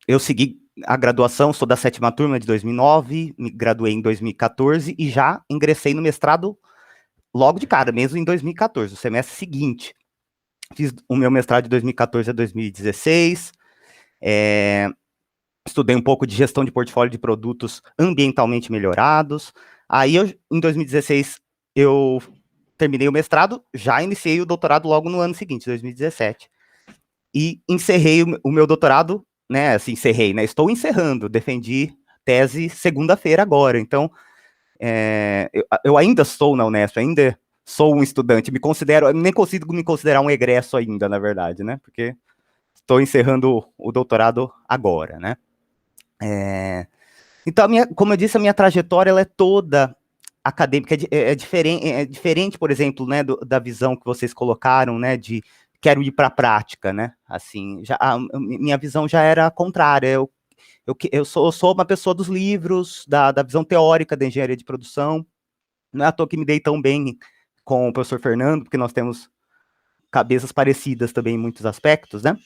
eu segui a graduação, sou da 7ª turma de 2009, me graduei em 2014 e já ingressei no mestrado logo de cara, mesmo em 2014, o semestre seguinte. Fiz o meu mestrado de 2014 a 2016, estudei um pouco de gestão de portfólio de produtos ambientalmente melhorados. Aí, em 2016, eu terminei o mestrado, já iniciei o doutorado logo no ano seguinte, 2017. E encerrei o meu doutorado, né, assim, estou encerrando, defendi tese segunda-feira agora, então, eu ainda estou na Unesp, ainda sou um estudante, nem consigo me considerar um egresso ainda, na verdade, né, porque estou encerrando o doutorado agora, né. Então, como eu disse, a minha trajetória, ela é toda acadêmica, é diferente, por exemplo, né, da visão que vocês colocaram, né, de quero ir para a prática, né, assim, minha visão já era contrária, eu sou uma pessoa dos livros, da visão teórica da engenharia de produção, não é à toa que me dei tão bem com o professor Fernando, porque nós temos cabeças parecidas também em muitos aspectos, né,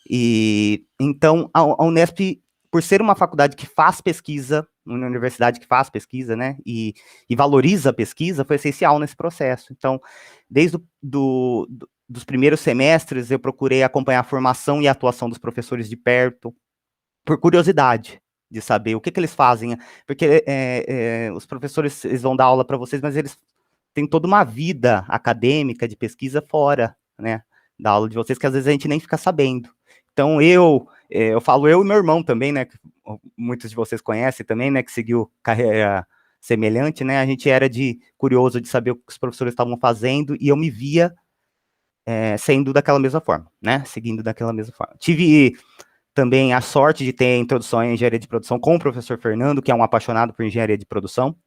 e então a Unesp, por ser uma faculdade que faz pesquisa, uma universidade que faz pesquisa, né, e valoriza a pesquisa, foi essencial nesse processo. Então, desde dos primeiros semestres, eu procurei acompanhar a formação e a atuação dos professores de perto, por curiosidade de saber o que eles fazem, porque os professores, eles vão dar aula para vocês, mas eles têm toda uma vida acadêmica de pesquisa fora, né, da aula de vocês, que às vezes a gente nem fica sabendo. Então, eu falo eu e meu irmão também, né, que muitos de vocês conhecem também, né, que seguiu carreira semelhante, né, a gente era curioso de saber o que os professores estavam fazendo, e eu me via sendo daquela mesma forma, né, seguindo daquela mesma forma. Tive também a sorte de ter a introdução em engenharia de produção com o professor Fernando, que é um apaixonado por engenharia de produção.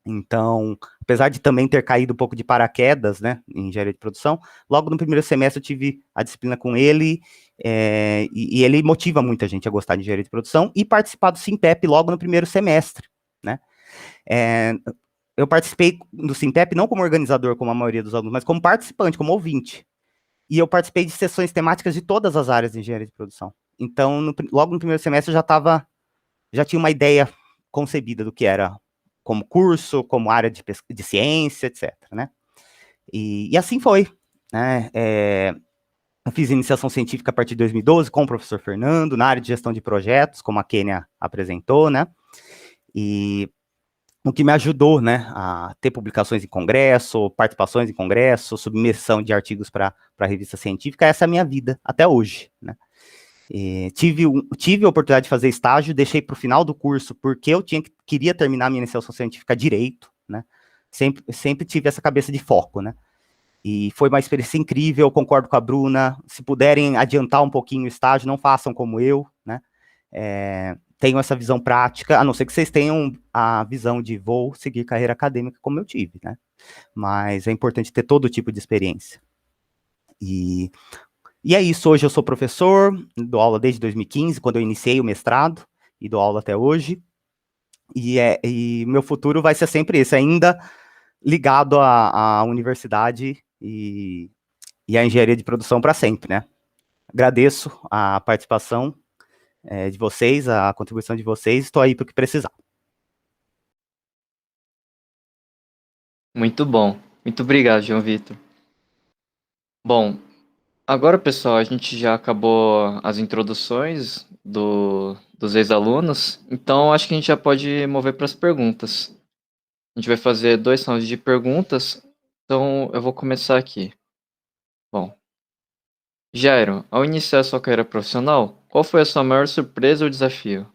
Então, apesar de também ter caído um pouco de paraquedas, né, em engenharia de produção, logo no primeiro semestre eu tive a disciplina com ele, e ele motiva muita gente a gostar de engenharia de produção, e participar do Simpep logo no primeiro semestre, né. Eu participei do Simpep não como organizador, como a maioria dos alunos, mas como participante, como ouvinte. E eu participei de sessões temáticas de todas as áreas de engenharia de produção. Então, logo no primeiro semestre, eu já tinha uma ideia concebida do que era como curso, como área de ciência, etc., né? E assim foi, né? Eu fiz iniciação científica a partir de 2012 com o professor Fernando, na área de gestão de projetos, como a Kênia apresentou, né? E o que me ajudou, né, a ter publicações em congresso, participações em congresso, submissão de artigos para a revista científica, essa é a minha vida até hoje, né? Tive a oportunidade de fazer estágio, deixei para o final do curso, porque eu queria terminar minha iniciação científica direito, né? Sempre tive essa cabeça de foco, né? E foi uma experiência incrível, concordo com a Bruna, se puderem adiantar um pouquinho o estágio, não façam como eu, né? Tenham essa visão prática, a não ser que vocês tenham a visão de vou seguir carreira acadêmica como eu tive, né? Mas é importante ter todo tipo de experiência. E é isso, hoje eu sou professor, dou aula desde 2015, quando eu iniciei o mestrado, e dou aula até hoje, e meu futuro vai ser sempre esse, ainda ligado à universidade e à engenharia de produção para sempre, né? Agradeço a participação de vocês, a contribuição de vocês, estou aí para o que precisar. Muito bom. Muito obrigado, João Vitor. Bom, agora, pessoal, a gente já acabou as introduções dos ex-alunos, então acho que a gente já pode mover para as perguntas. A gente vai fazer 2 rounds de perguntas, então eu vou começar aqui. Bom, Jairo, ao iniciar sua carreira profissional, Qual foi a sua maior surpresa ou desafio?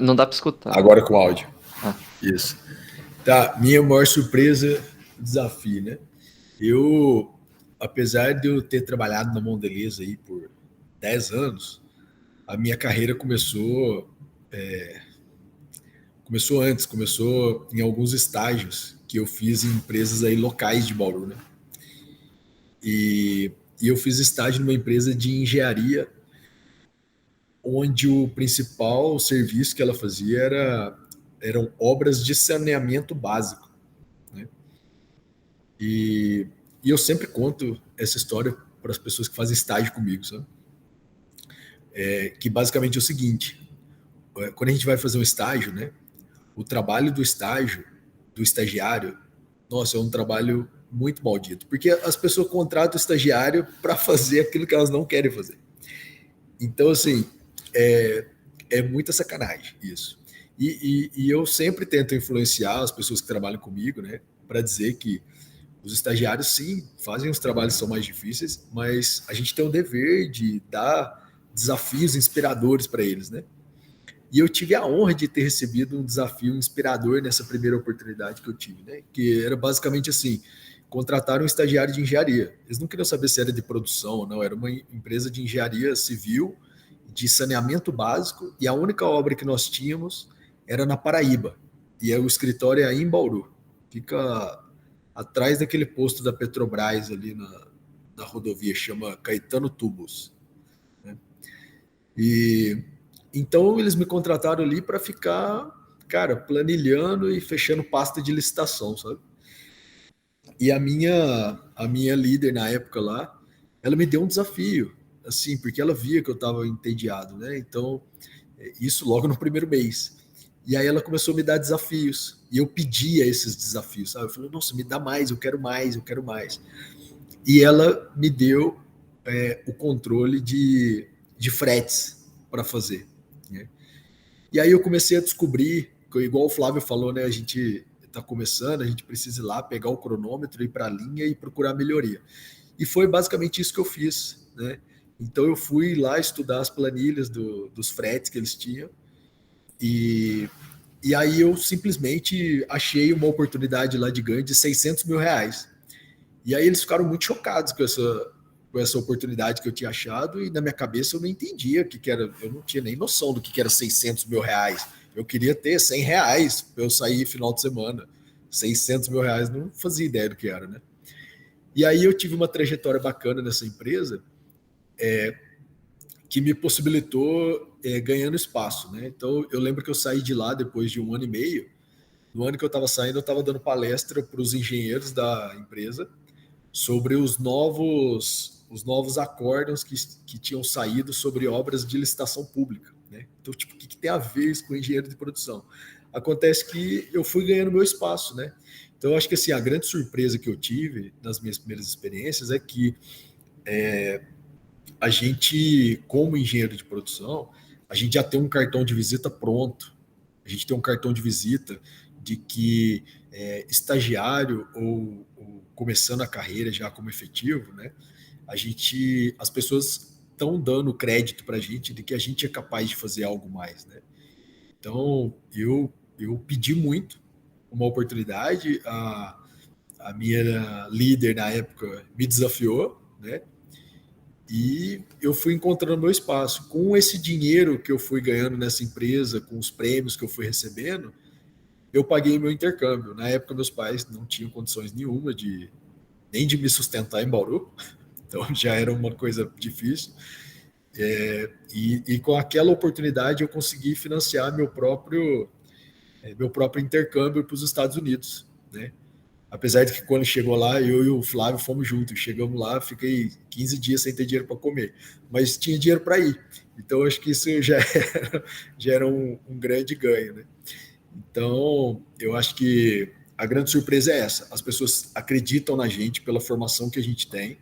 Não dá para escutar. Agora com áudio. Ah. Isso. Tá, minha maior surpresa, desafio, né? Eu, apesar de eu ter trabalhado na Mondelez aí por 10 anos, a minha carreira começou antes, começou em alguns estágios que eu fiz em empresas aí locais de Bauru, né? E eu fiz estágio numa empresa de engenharia, onde o principal serviço que ela fazia eram obras de saneamento básico, né? E eu sempre conto essa história para as pessoas que fazem estágio comigo, sabe? Que basicamente é o seguinte: quando a gente vai fazer um estágio, né? O trabalho do estágio, do estagiário, nossa, é um trabalho muito maldito, porque as pessoas contratam o estagiário para fazer aquilo que elas não querem fazer. Então, assim, é muita sacanagem isso. E eu sempre tento influenciar as pessoas que trabalham comigo, né, para dizer que os estagiários, sim, fazem os trabalhos que são mais difíceis, mas a gente tem o dever de dar desafios inspiradores para eles, né? E eu tive a honra de ter recebido um desafio inspirador nessa primeira oportunidade que eu tive, né? Que era basicamente assim: contrataram um estagiário de engenharia. Eles não queriam saber se era de produção ou não, era uma empresa de engenharia civil, de saneamento básico, e a única obra que nós tínhamos era na Paraíba. E o escritório é aí em Bauru. Fica atrás daquele posto da Petrobras ali na rodovia, chama Caetano Tubos, né? E então eles me contrataram ali para ficar, cara, planilhando e fechando pasta de licitação, sabe? E a minha líder na época lá, ela me deu um desafio, assim, porque ela via que eu estava entediado, né? Então, isso logo no primeiro mês. E aí ela começou a me dar desafios. E eu pedia esses desafios, sabe? Eu falei, nossa, me dá mais, eu quero mais, eu quero mais. E ela me deu o controle de fretes para fazer, né? E aí eu comecei a descobrir, que igual o Flávio falou, né? A gente está começando, a gente precisa ir lá, pegar o cronômetro, ir para a linha e procurar melhoria. E foi basicamente isso que eu fiz, né? Então eu fui lá estudar as planilhas dos fretes que eles tinham, e aí eu simplesmente achei uma oportunidade lá de ganho de R$ 600 mil. E aí eles ficaram muito chocados com essa oportunidade que eu tinha achado, e na minha cabeça eu não entendia o que era, eu não tinha nem noção do que era R$ 600 mil. Eu queria ter R$ 100 para eu sair final de semana. R$ 600 mil, não fazia ideia do que era, né? E aí eu tive uma trajetória bacana nessa empresa, que me possibilitou ganhando espaço, né? Então eu lembro que eu saí de lá depois de 1 ano e meio. No ano que eu estava saindo, eu estava dando palestra para os engenheiros da empresa sobre os novos acórdãos que tinham saído sobre obras de licitação pública, né? Então, tipo, o que tem a ver isso com engenheiro de produção? Acontece que eu fui ganhando meu espaço, né? Então, eu acho que assim, a grande surpresa que eu tive nas minhas primeiras experiências é que a gente, como engenheiro de produção, a gente já tem um cartão de visita pronto. A gente tem um cartão de visita de que estagiário ou começando a carreira já como efetivo, né? As pessoas estão dando crédito para a gente de que a gente é capaz de fazer algo mais, né? Então, eu pedi muito uma oportunidade, a minha líder na época me desafiou, né? E eu fui encontrando meu espaço. Com esse dinheiro que eu fui ganhando nessa empresa, com os prêmios que eu fui recebendo, eu paguei meu intercâmbio. Na época, meus pais não tinham condições nenhuma nem de me sustentar em Bauru, então já era uma coisa difícil. E com aquela oportunidade eu consegui financiar meu próprio intercâmbio para os Estados Unidos, né? Apesar de que quando chegou lá, eu e o Flávio fomos juntos. Chegamos lá, fiquei 15 dias sem ter dinheiro para comer, mas tinha dinheiro para ir. Então, acho que isso já era um grande ganho, né? Então, eu acho que a grande surpresa é essa. As pessoas acreditam na gente pela formação que a gente tem,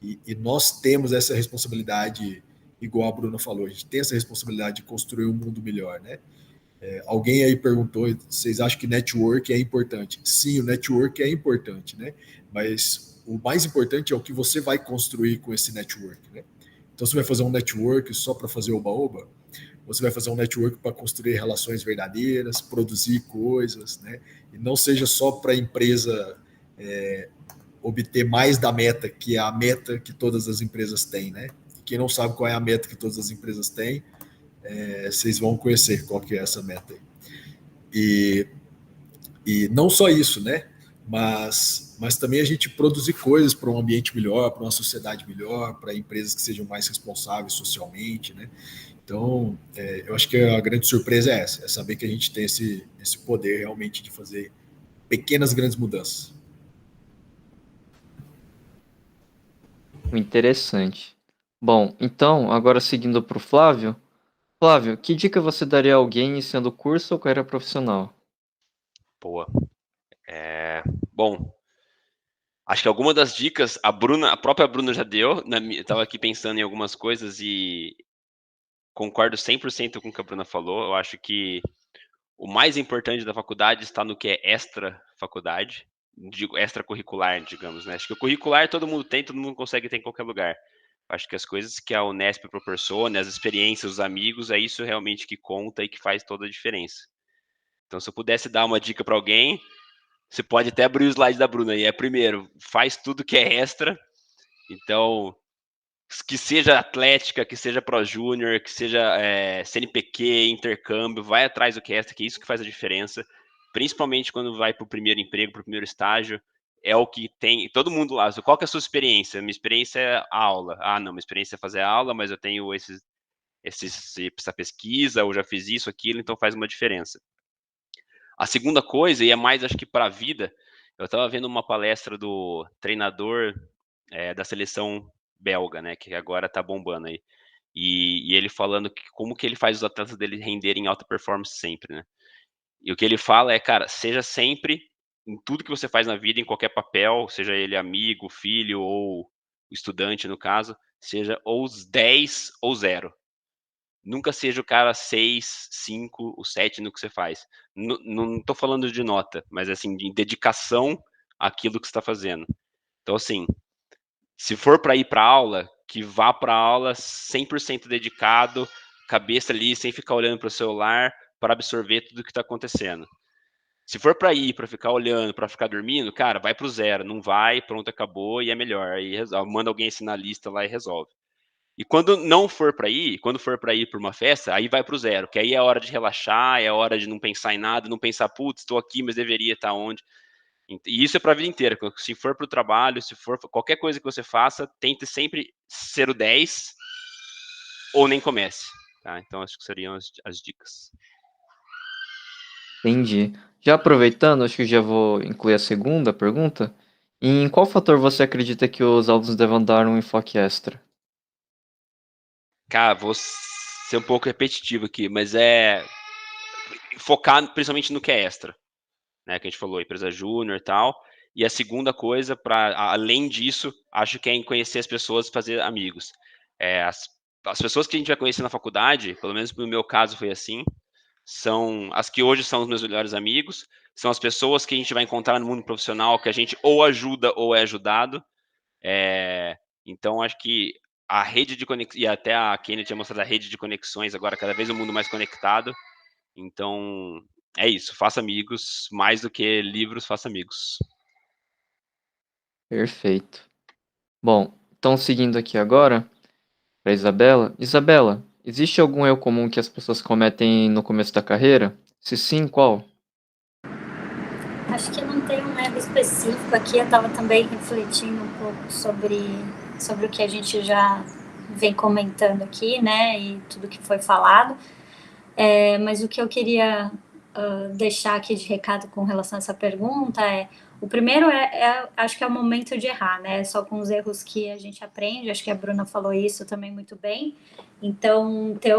e nós temos essa responsabilidade, igual a Bruna falou, a gente tem essa responsabilidade de construir um mundo melhor, né? Alguém aí perguntou, vocês acham que network é importante? Sim, o network é importante, né? Mas o mais importante é o que você vai construir com esse network, né? Então, você vai fazer um network só para fazer oba-oba, você vai fazer um network para construir relações verdadeiras, produzir coisas, né? E não seja só para a empresa obter mais da meta, que é a meta que todas as empresas têm, né? E quem não sabe qual é a meta que todas as empresas têm, vocês vão conhecer qual que é essa meta aí. E não só isso, né? Mas também a gente produzir coisas para um ambiente melhor, para uma sociedade melhor, para empresas que sejam mais responsáveis socialmente, né? Então, eu acho que a grande surpresa é essa, é saber que a gente tem esse poder realmente de fazer pequenas, grandes mudanças. Interessante. Bom, então, agora seguindo para o Flávio. Flávio, que dica você daria a alguém iniciando curso ou carreira profissional? Boa. Bom, acho que alguma das dicas a própria Bruna já deu. Eu estava aqui pensando em algumas coisas e concordo 100% com o que a Bruna falou. Eu acho que o mais importante da faculdade está no que é extra-faculdade, digo, extracurricular, digamos, né? Acho que o curricular todo mundo tem, todo mundo consegue ter em qualquer lugar. Acho que as coisas que a Unesp proporciona, as experiências, os amigos, é isso realmente que conta e que faz toda a diferença. Então, se eu pudesse dar uma dica para alguém, você pode até abrir o slide da Bruna aí. Primeiro, faz tudo que é extra. Então, que seja atlética, que seja Pro Júnior, que seja CNPq, intercâmbio, vai atrás do que é extra, que é isso que faz a diferença. Principalmente quando vai para o primeiro emprego, para o primeiro estágio. É o que tem. Todo mundo lá. Qual que é a sua experiência? Minha experiência é a aula. Não, minha experiência é fazer aula, mas eu tenho essa pesquisa, eu já fiz isso, aquilo, então faz uma diferença. A segunda coisa, e é mais acho que para a vida, eu estava vendo uma palestra do treinador da seleção belga, né, que agora está bombando aí, e ele falando como que ele faz os atletas dele renderem em alta performance sempre, né. E o que ele fala é, cara, seja sempre, em tudo que você faz na vida, em qualquer papel, seja ele amigo, filho ou estudante no caso, seja ou os 10 ou 0. Nunca seja o cara 6, 5, o 7 no que você faz. Não estou falando de nota, mas assim, de dedicação àquilo que você está fazendo. Então, assim, se for para ir para aula, que vá para aula 100% dedicado, cabeça ali, sem ficar olhando para o celular, para absorver tudo que está acontecendo. Se for para ir, para ficar olhando, para ficar dormindo, cara, vai para o 0. Não vai, pronto, acabou e é melhor. Aí manda alguém assinar a lista lá e resolve. E quando não for para ir, quando for para ir para uma festa, aí vai para o 0, que aí é hora de relaxar, é hora de não pensar em nada, não pensar, putz, estou aqui, mas deveria estar onde. E isso é para a vida inteira. Se for para o trabalho, se for qualquer coisa que você faça, tente sempre ser o 10 ou nem comece. Tá? Então, acho que seriam as dicas. Entendi. Já aproveitando, acho que já vou incluir a segunda pergunta. Em qual fator você acredita que os alunos devem dar um enfoque extra? Cara, vou ser um pouco repetitivo aqui, mas é focar principalmente no que é extra, né? Que a gente falou, empresa júnior e tal. E a segunda coisa, além disso, acho que é em conhecer as pessoas e fazer amigos. As pessoas que a gente vai conhecer na faculdade, pelo menos no meu caso foi assim, são as que hoje são os meus melhores amigos, são as pessoas que a gente vai encontrar no mundo profissional, que a gente ou ajuda ou é ajudado. Então, acho que a rede de conexões, e até a Kenny tinha mostrado a rede de conexões, agora cada vez um mundo mais conectado. Então, é isso, faça amigos, mais do que livros, faça amigos. Perfeito. Bom, então seguindo aqui agora para Isabela. Isabela, existe algum erro comum que as pessoas cometem no começo da carreira? Se sim, qual? Acho que não tem um erro específico aqui. Eu estava também refletindo um pouco sobre o que a gente já vem comentando aqui, né, e tudo que foi falado. Mas o que eu queria deixar aqui de recado com relação a essa pergunta o primeiro acho que é o momento de errar, né? Só com os erros que a gente aprende. Acho que a Bruna falou isso também muito bem. Então, ter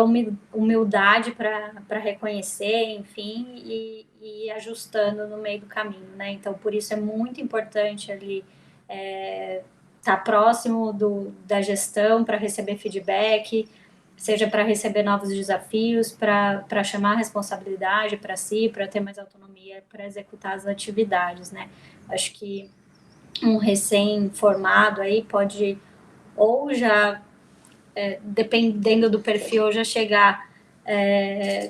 humildade para reconhecer, enfim, e ir ajustando no meio do caminho, né? Então, por isso é muito importante ali estar próximo da gestão para receber feedback, seja para receber novos desafios, para chamar a responsabilidade para si, para ter mais autonomia para executar as atividades, né? Acho que um recém-formado aí pode ou já, dependendo do perfil, já chegar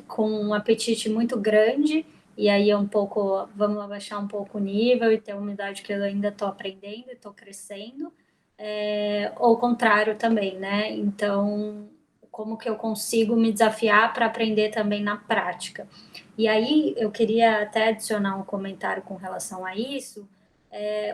com um apetite muito grande, e aí é um pouco, vamos abaixar um pouco o nível e ter uma idade que eu ainda estou aprendendo e estou crescendo, ou o contrário também, né? Então, como que eu consigo me desafiar para aprender também na prática? E aí, eu queria até adicionar um comentário com relação a isso,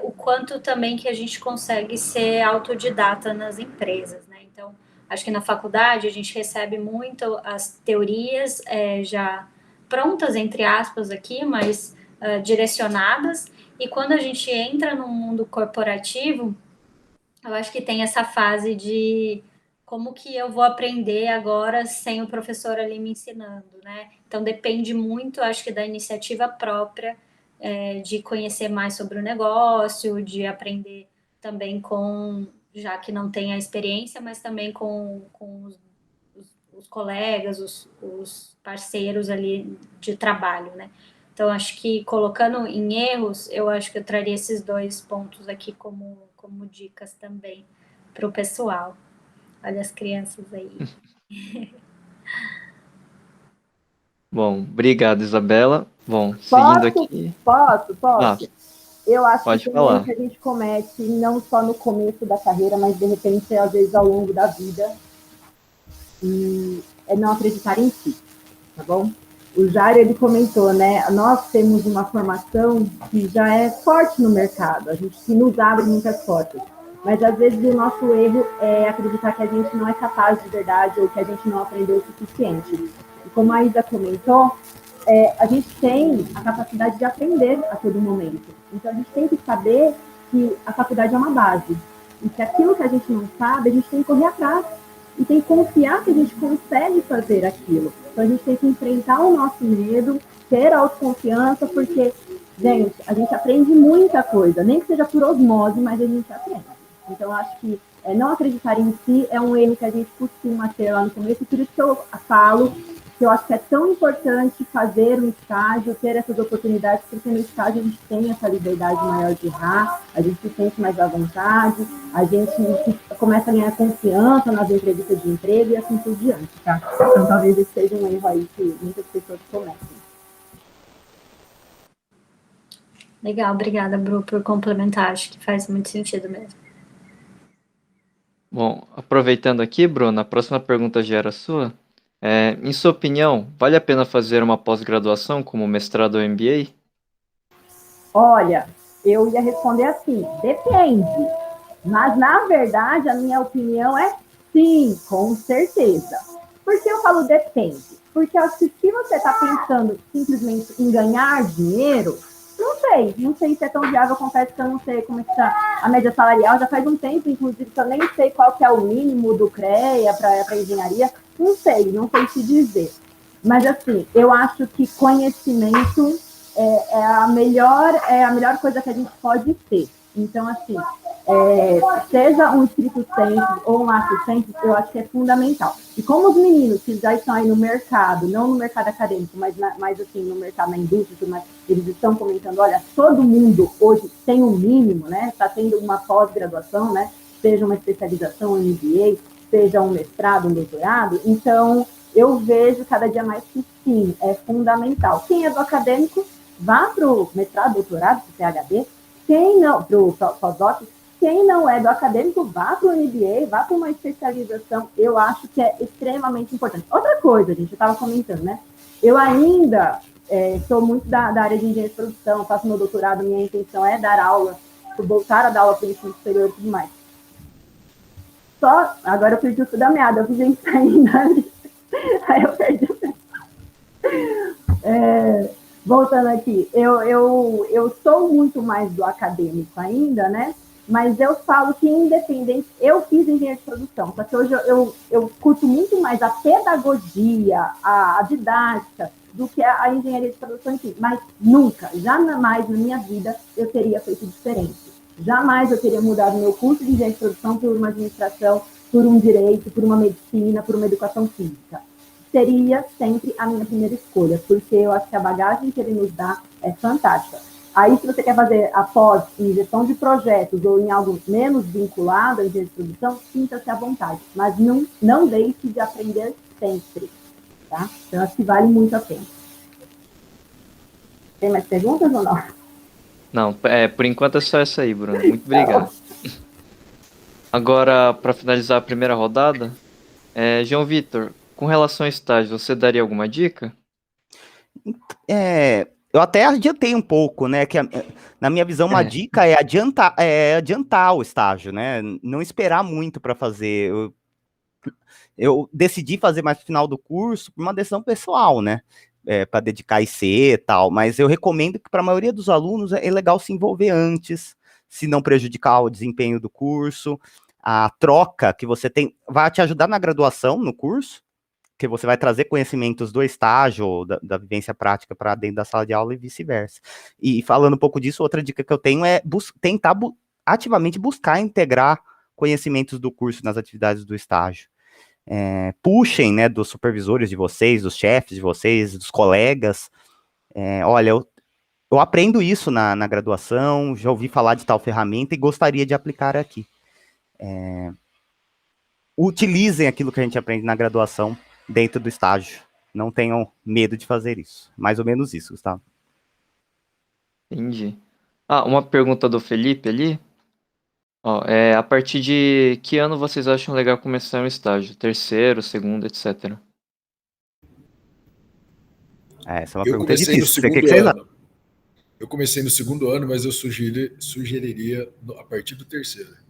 o quanto também que a gente consegue ser autodidata nas empresas, né? Então, acho que na faculdade a gente recebe muito as teorias já prontas, entre aspas, aqui, mas direcionadas, e quando a gente entra no mundo corporativo, eu acho que tem essa fase de como que eu vou aprender agora sem o professor ali me ensinando, né? Então, depende muito, acho que, da iniciativa própria, de conhecer mais sobre o negócio, de aprender também já que não tem a experiência, mas também com os colegas, os parceiros ali de trabalho, né? Então, acho que colocando em erros, eu acho que eu traria esses 2 pontos aqui como dicas também para o pessoal. Olha as crianças aí. Bom, obrigado, Isabela. Bom, seguindo aqui. Posso? Ah, Eu acho pode que tem um erro falar. que a gente comete, não só no começo da carreira, mas de repente, às vezes, ao longo da vida, e é não acreditar em si, tá bom? O Jairo, ele comentou, né? Nós temos uma formação que já é forte no mercado, a gente que nos abre muitas portas, mas às vezes o nosso erro é acreditar que a gente não é capaz de verdade ou que a gente não aprendeu o suficiente. E como a Isa comentou, a gente tem a capacidade de aprender a todo momento. Então, a gente tem que saber que a faculdade é uma base. E que aquilo que a gente não sabe, a gente tem que correr atrás. E tem que confiar que a gente consegue fazer aquilo. Então, a gente tem que enfrentar o nosso medo, ter autoconfiança, porque, gente, a gente aprende muita coisa. Nem que seja por osmose, mas a gente aprende. Então, acho que não acreditar em si é um erro que a gente costuma ter lá no começo. E por isso que eu falo que eu acho que é tão importante fazer um estágio, ter essas oportunidades, porque no estágio a gente tem essa liberdade maior de errar, a gente se sente mais à vontade, a gente começa a ganhar confiança nas entrevistas de emprego e assim por diante, tá? Então, talvez esse seja um erro aí que muitas pessoas cometem. Legal, obrigada, Bru, por complementar, acho que faz muito sentido mesmo. Bom, aproveitando aqui, Bruno, a próxima pergunta já era sua. Em sua opinião, vale a pena fazer uma pós-graduação como mestrado ou MBA? Olha, eu ia responder assim, depende. Mas, na verdade, a minha opinião é sim, com certeza. Por que eu falo depende? Porque eu acho que se você está pensando simplesmente em ganhar dinheiro, não sei se é tão viável, confesso que eu não sei como é que está a média salarial, já faz um tempo, inclusive, que eu nem sei qual que é o mínimo do CREA para engenharia, não sei se dizer. Mas, assim, eu acho que conhecimento é a melhor coisa que a gente pode ter. Então, assim, seja um estricto sensu ou um lato sensu, eu acho que é fundamental. E como os meninos que já estão aí no mercado, não no mercado acadêmico, mas assim, no mercado, na indústria, mas eles estão comentando, olha, todo mundo hoje tem um mínimo, né? Está tendo uma pós-graduação, né? Seja uma especialização, um MBA, seja um mestrado, um doutorado. Então, eu vejo cada dia mais que sim, é fundamental. Quem é do acadêmico, vá para o mestrado, doutorado, para o PhD. Quem não, para o pós-doc, quem não é do acadêmico, vá para o MBA, vá para uma especialização. Eu acho que é extremamente importante. Outra coisa, gente, eu estava comentando, né? Eu ainda sou muito da área de engenharia de produção, faço meu doutorado, minha intenção é dar aula, voltar a dar aula para o ensino superior e tudo mais. Agora eu perdi o fio da meada, eu fiz isso ainda ali. Aí eu perdi o fio. Voltando aqui, eu sou muito mais do acadêmico ainda, né? Mas eu falo que, independente, eu fiz engenharia de produção, só que hoje eu curto muito mais a pedagogia, a didática, do que a engenharia de produção em si. Mas nunca, jamais na minha vida, eu teria feito diferente. Jamais eu teria mudado meu curso de engenharia de produção por uma administração, por um direito, por uma medicina, por uma educação física. Seria sempre a minha primeira escolha, porque eu acho que a bagagem que ele nos dá é fantástica. Aí, se você quer fazer a pós em gestão de projetos ou em algo menos vinculado à engenharia de produção, sinta-se à vontade, mas não deixe de aprender sempre, tá? Então, acho que vale muito a pena. Tem mais perguntas ou não? Não, por enquanto é só essa aí, Bruno. Muito obrigado. Agora, para finalizar a primeira rodada, João Vitor, com relação ao estágio, você daria alguma dica? Eu até adiantei um pouco, né? Que na minha visão, uma dica é adiantar o estágio, né? Não esperar muito para fazer. Eu decidi fazer mais no final do curso por uma decisão pessoal, né? Para dedicar IC e tal, mas eu recomendo que para a maioria dos alunos é legal se envolver antes, se não prejudicar o desempenho do curso. A troca que você tem vai te ajudar na graduação, no curso, que você vai trazer conhecimentos do estágio, da vivência prática para dentro da sala de aula e vice-versa. E falando um pouco disso, outra dica que eu tenho é tentar ativamente buscar integrar conhecimentos do curso nas atividades do estágio. Puxem, né, dos supervisores de vocês, dos chefes de vocês, dos colegas. Olha, eu aprendo isso na graduação, já ouvi falar de tal ferramenta e gostaria de aplicar aqui. Utilizem aquilo que a gente aprende na graduação dentro do estágio. Não tenham medo de fazer isso. Mais ou menos isso, Gustavo. Entendi. Uma pergunta do Felipe ali. A partir de que ano vocês acham legal começar um estágio? Terceiro, segundo, etc. Essa é uma Eu pergunta comecei no difícil. segundo ano. Eu comecei no segundo ano, mas eu sugeriria a partir do terceiro.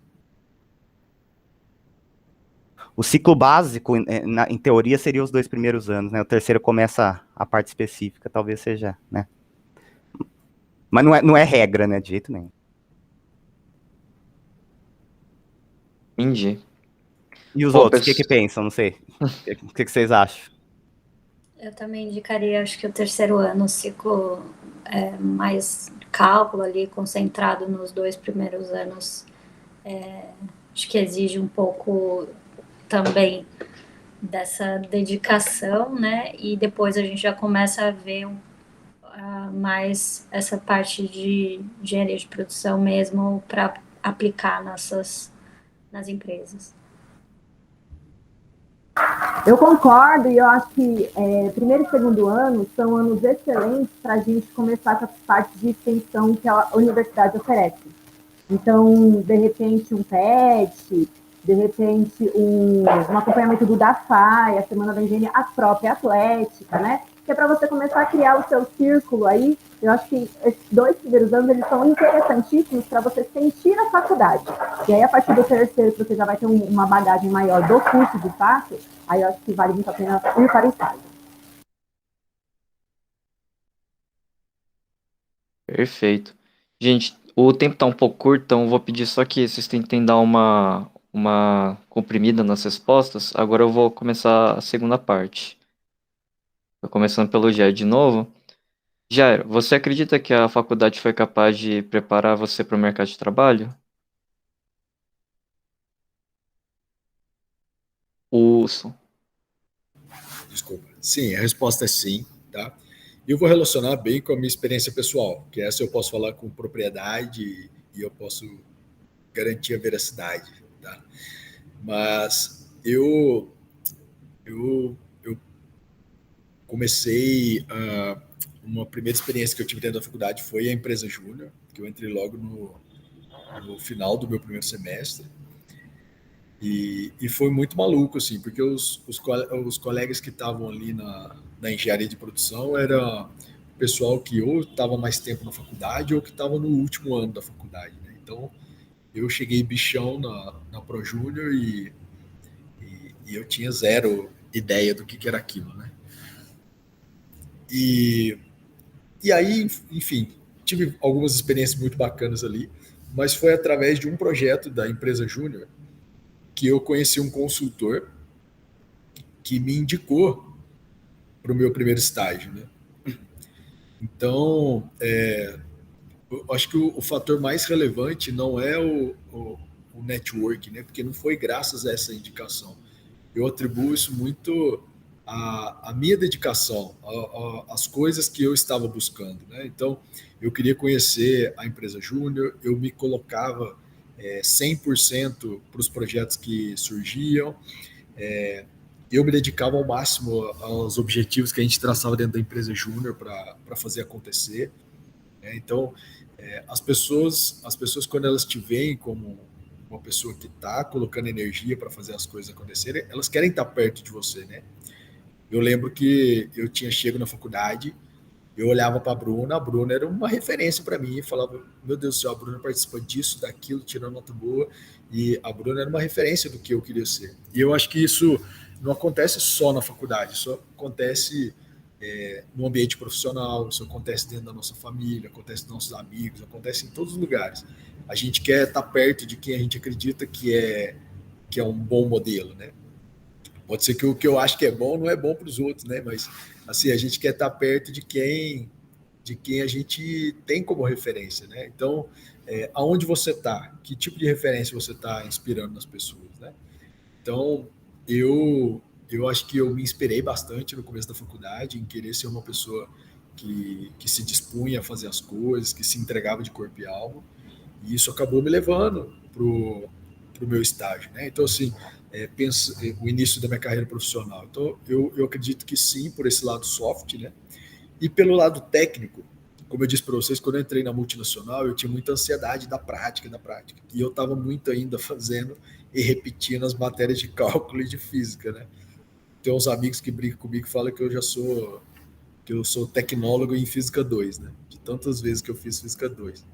O ciclo básico, em teoria, seria os 2 primeiros anos, né? O terceiro começa a parte específica, talvez seja, né? Mas não é regra, né? De jeito nenhum. Entendi. E os outros, o que pensam? Não sei. O que vocês acham? Eu também indicaria, acho que o terceiro ano, o ciclo mais cálculo ali, concentrado nos 2 primeiros anos. Acho que exige um pouco também dessa dedicação, né? E depois a gente já começa a ver mais essa parte de engenharia de produção mesmo para aplicar nas empresas. Eu concordo e eu acho que primeiro e segundo ano são anos excelentes para a gente começar essa parte de extensão que a universidade oferece. Então, de repente, um PET, de repente, um acompanhamento do DAFAI, a Semana da Engenharia, a própria Atlética, né? Que é para você começar a criar o seu círculo aí. Eu acho que esses 2 primeiros anos, eles são interessantíssimos para você sentir a faculdade. E aí, a partir do terceiro, que você já vai ter uma bagagem maior do curso de fato, aí eu acho que vale muito a pena ir para o estágio. Perfeito. Gente, o tempo tá um pouco curto, então vou pedir só que vocês tentem dar uma comprimida nas respostas. Agora eu vou começar a segunda parte. Tô começando pelo Jair de novo. Jair, você acredita que a faculdade foi capaz de preparar você para o mercado de trabalho? Desculpa. Sim, a resposta é sim, tá? E eu vou relacionar bem com a minha experiência pessoal, que essa eu posso falar com propriedade e eu posso garantir a veracidade, tá? Mas eu comecei uma primeira experiência que eu tive dentro da faculdade foi a empresa Júnior, que eu entrei logo no final do meu primeiro semestre. E foi muito maluco, assim, porque os colegas que estavam ali na engenharia de produção era o pessoal que ou estava mais tempo na faculdade ou que estava no último ano da faculdade, né? Então, eu cheguei bichão na ProJúnior e eu tinha zero ideia do que era aquilo, né? E aí, enfim, tive algumas experiências muito bacanas ali, mas foi através de um projeto da empresa Júnior que eu conheci um consultor que me indicou para o meu primeiro estágio, né? Então, eu acho que o fator mais relevante não é o network, né? Porque não foi graças a essa indicação. Eu atribuo isso muito a minha dedicação, as coisas que eu estava buscando, né? Então, eu queria conhecer a empresa Júnior, eu me colocava 100% para os projetos que surgiam, eu me dedicava ao máximo aos objetivos que a gente traçava dentro da empresa Júnior para fazer acontecer, né? Então, as pessoas, quando elas te veem como uma pessoa que está colocando energia para fazer as coisas acontecerem, elas querem estar perto de você, né? Eu lembro que eu tinha chego na faculdade, eu olhava para a Bruna era uma referência para mim, e falava, meu Deus do céu, a Bruna participa disso, daquilo, tirando nota boa, e a Bruna era uma referência do que eu queria ser. E eu acho que isso não acontece só na faculdade, isso acontece no ambiente profissional, isso acontece dentro da nossa família, acontece com nossos amigos, acontece em todos os lugares. A gente quer estar perto de quem a gente acredita que é um bom modelo, né? Pode ser que o que eu acho que é bom não é bom para os outros, né? Mas assim, a gente quer estar perto de quem a gente tem como referência, né? Então, aonde você está? Que tipo de referência você está inspirando nas pessoas, né? Então, eu acho que eu me inspirei bastante no começo da faculdade em querer ser uma pessoa que se dispunha a fazer as coisas, que se entregava de corpo e alma, e isso acabou me levando pro meu estágio, né? Então, assim, o início da minha carreira profissional. Então, eu acredito que sim, por esse lado soft, né? E pelo lado técnico, como eu disse para vocês, quando eu entrei na multinacional, eu tinha muita ansiedade da prática. E eu estava muito ainda fazendo e repetindo as matérias de cálculo e de física, né? Tem uns amigos que brincam comigo e falam que eu sou tecnólogo em física 2, né? De tantas vezes que eu fiz física 2.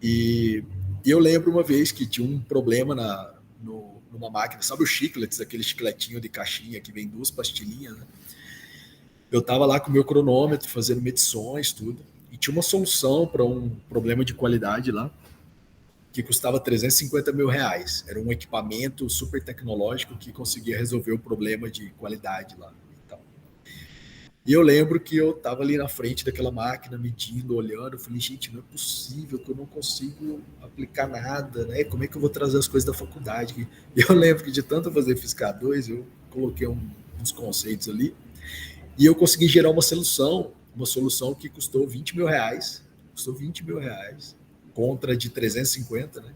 E eu lembro uma vez que tinha um problema numa máquina, sabe o chicletes, aquele chicletinho de caixinha que vem 2 pastilhinhas, né? Eu estava lá com o meu cronômetro, fazendo medições, tudo, e tinha uma solução para um problema de qualidade lá, que custava 350 mil reais. Era um equipamento super tecnológico que conseguia resolver o problema de qualidade lá. E eu lembro que eu estava ali na frente daquela máquina, medindo, olhando, eu falei, gente, não é possível que eu não consigo aplicar nada, né? Como é que eu vou trazer as coisas da faculdade? E eu lembro que de tanto fazer Física 2, eu coloquei uns conceitos ali, e eu consegui gerar uma solução que custou 20 mil reais, contra de 350, né?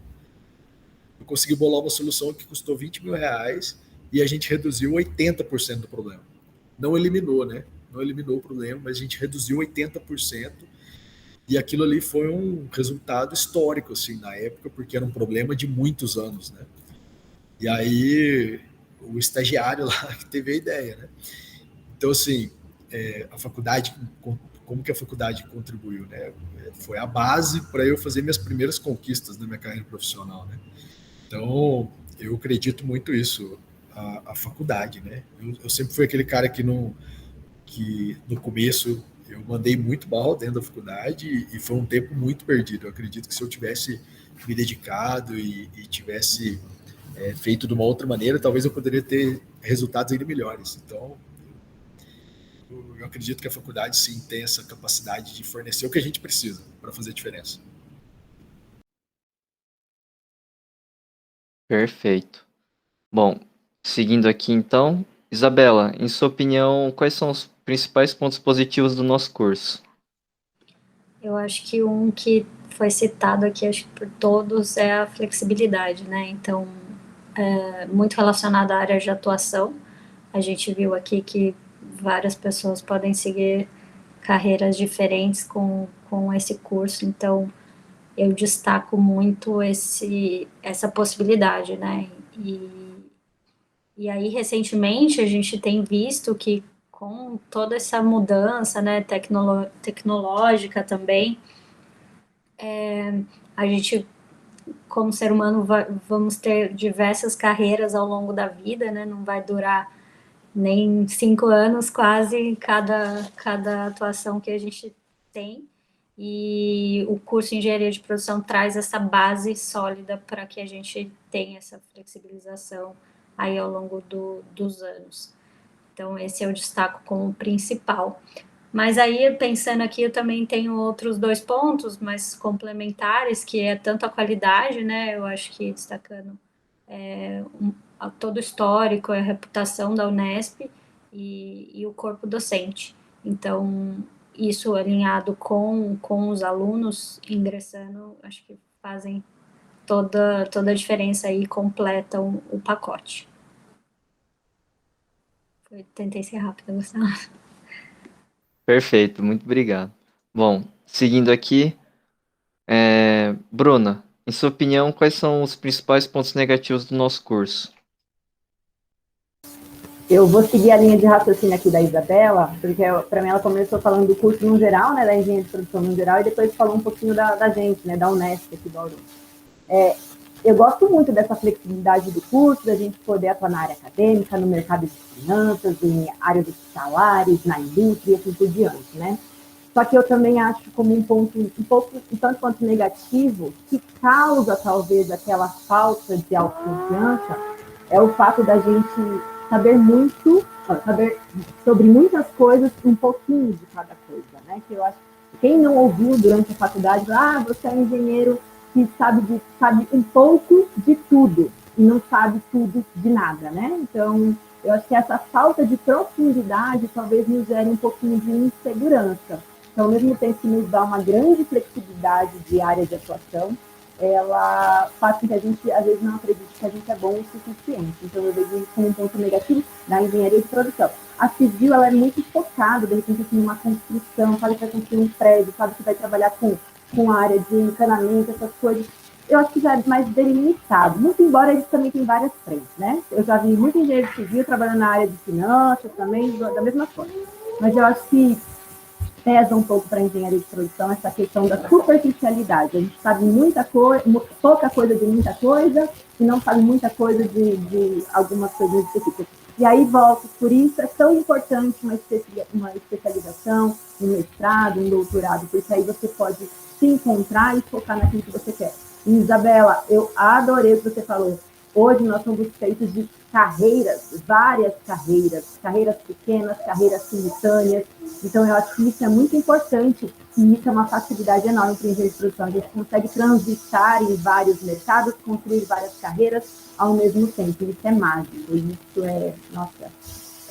Eu consegui bolar uma solução que custou 20 mil reais e a gente reduziu 80% do problema. Não eliminou, né? Não eliminou o problema, mas a gente reduziu 80%, e aquilo ali foi um resultado histórico, assim, na época, porque era um problema de muitos anos, né? E aí, o estagiário lá que teve a ideia, né? Então, assim, a faculdade, como que a faculdade contribuiu, né? Foi a base para eu fazer minhas primeiras conquistas na minha carreira profissional, né? Então, eu acredito muito isso, a faculdade, né? Eu sempre fui aquele cara que no começo eu mandei muito mal dentro da faculdade e foi um tempo muito perdido. Eu acredito que se eu tivesse me dedicado e tivesse feito de uma outra maneira, talvez eu poderia ter resultados ainda melhores. Então, eu acredito que a faculdade sim tem essa capacidade de fornecer o que a gente precisa para fazer diferença. Perfeito. Bom, seguindo aqui então, Isabela, em sua opinião, quais são os principais pontos positivos do nosso curso? Eu acho que um que foi citado aqui, acho que por todos, é a flexibilidade, né? Então, muito relacionado à área de atuação. A gente viu aqui que várias pessoas podem seguir carreiras diferentes com esse curso, então eu destaco muito essa possibilidade, né? E aí, recentemente, a gente tem visto que com toda essa mudança, né, tecnológica também, a gente, como ser humano, vamos ter diversas carreiras ao longo da vida, né? Não vai durar nem 5 anos quase cada atuação que a gente tem. E o curso de Engenharia de Produção traz essa base sólida para que a gente tenha essa flexibilização aí ao longo dos anos. Então, esse eu destaco como principal. Mas aí, pensando aqui, eu também tenho outros 2 pontos, mais complementares, que é tanto a qualidade, né? Eu acho que destacando todo o histórico, a reputação da Unesp, e o corpo docente. Então, isso alinhado com os alunos ingressando, acho que fazem toda a diferença aí, completam o pacote. Tentei ser rápida, Gustavo. Perfeito, muito obrigado. Bom, seguindo aqui, Bruna, em sua opinião, quais são os principais pontos negativos do nosso curso? Eu vou seguir a linha de raciocínio aqui da Isabela, porque para mim ela começou falando do curso no geral, né, da engenharia de produção no geral, e depois falou um pouquinho da gente, né, da Unesp aqui do Bauru. Eu gosto muito dessa flexibilidade do curso, da gente poder atuar na área acadêmica, no mercado de finanças, em áreas hospitalares, na indústria e assim por diante, né? Só que eu também acho como um tanto quanto negativo, que causa talvez aquela falta de autoconfiança, é o fato da gente saber sobre muitas coisas, um pouquinho de cada coisa, né? Que eu acho que quem não ouviu durante a faculdade, você é engenheiro que sabe um pouco de tudo e não sabe tudo de nada, né? Então, eu acho que essa falta de profundidade talvez nos gere um pouquinho de insegurança. Então, ao mesmo tempo que nos dá uma grande flexibilidade de área de atuação, ela faz com que a gente, às vezes, não acredite que a gente é bom o suficiente. Então, eu vejo isso como um ponto negativo da engenharia de produção. A civil, ela é muito focada, de repente, assim, numa construção, sabe que vai construir um prédio, sabe que vai trabalhar com a área de encanamento, essas coisas. Eu acho que já é mais delimitado, muito embora eles também têm várias frentes, né? Eu já vi muito engenheiro civil trabalhando na área de finanças também, da mesma forma. Mas eu acho que pesa um pouco para a engenharia de produção essa questão da superficialidade. A gente sabe pouca coisa de muita coisa e não sabe muita coisa de algumas coisas específicas. E aí volto, por isso é tão importante uma especialização, um mestrado, um doutorado, porque aí você pode se encontrar e focar naquilo que você quer. E, Isabela, eu adorei o que você falou. Hoje nós somos feitos de carreiras, várias carreiras pequenas, carreiras simultâneas. Então, eu acho que isso é muito importante e isso é uma facilidade enorme para o engenheiro de produção. A gente consegue transitar em vários mercados, construir várias carreiras ao mesmo tempo. Isso é mágico, isso é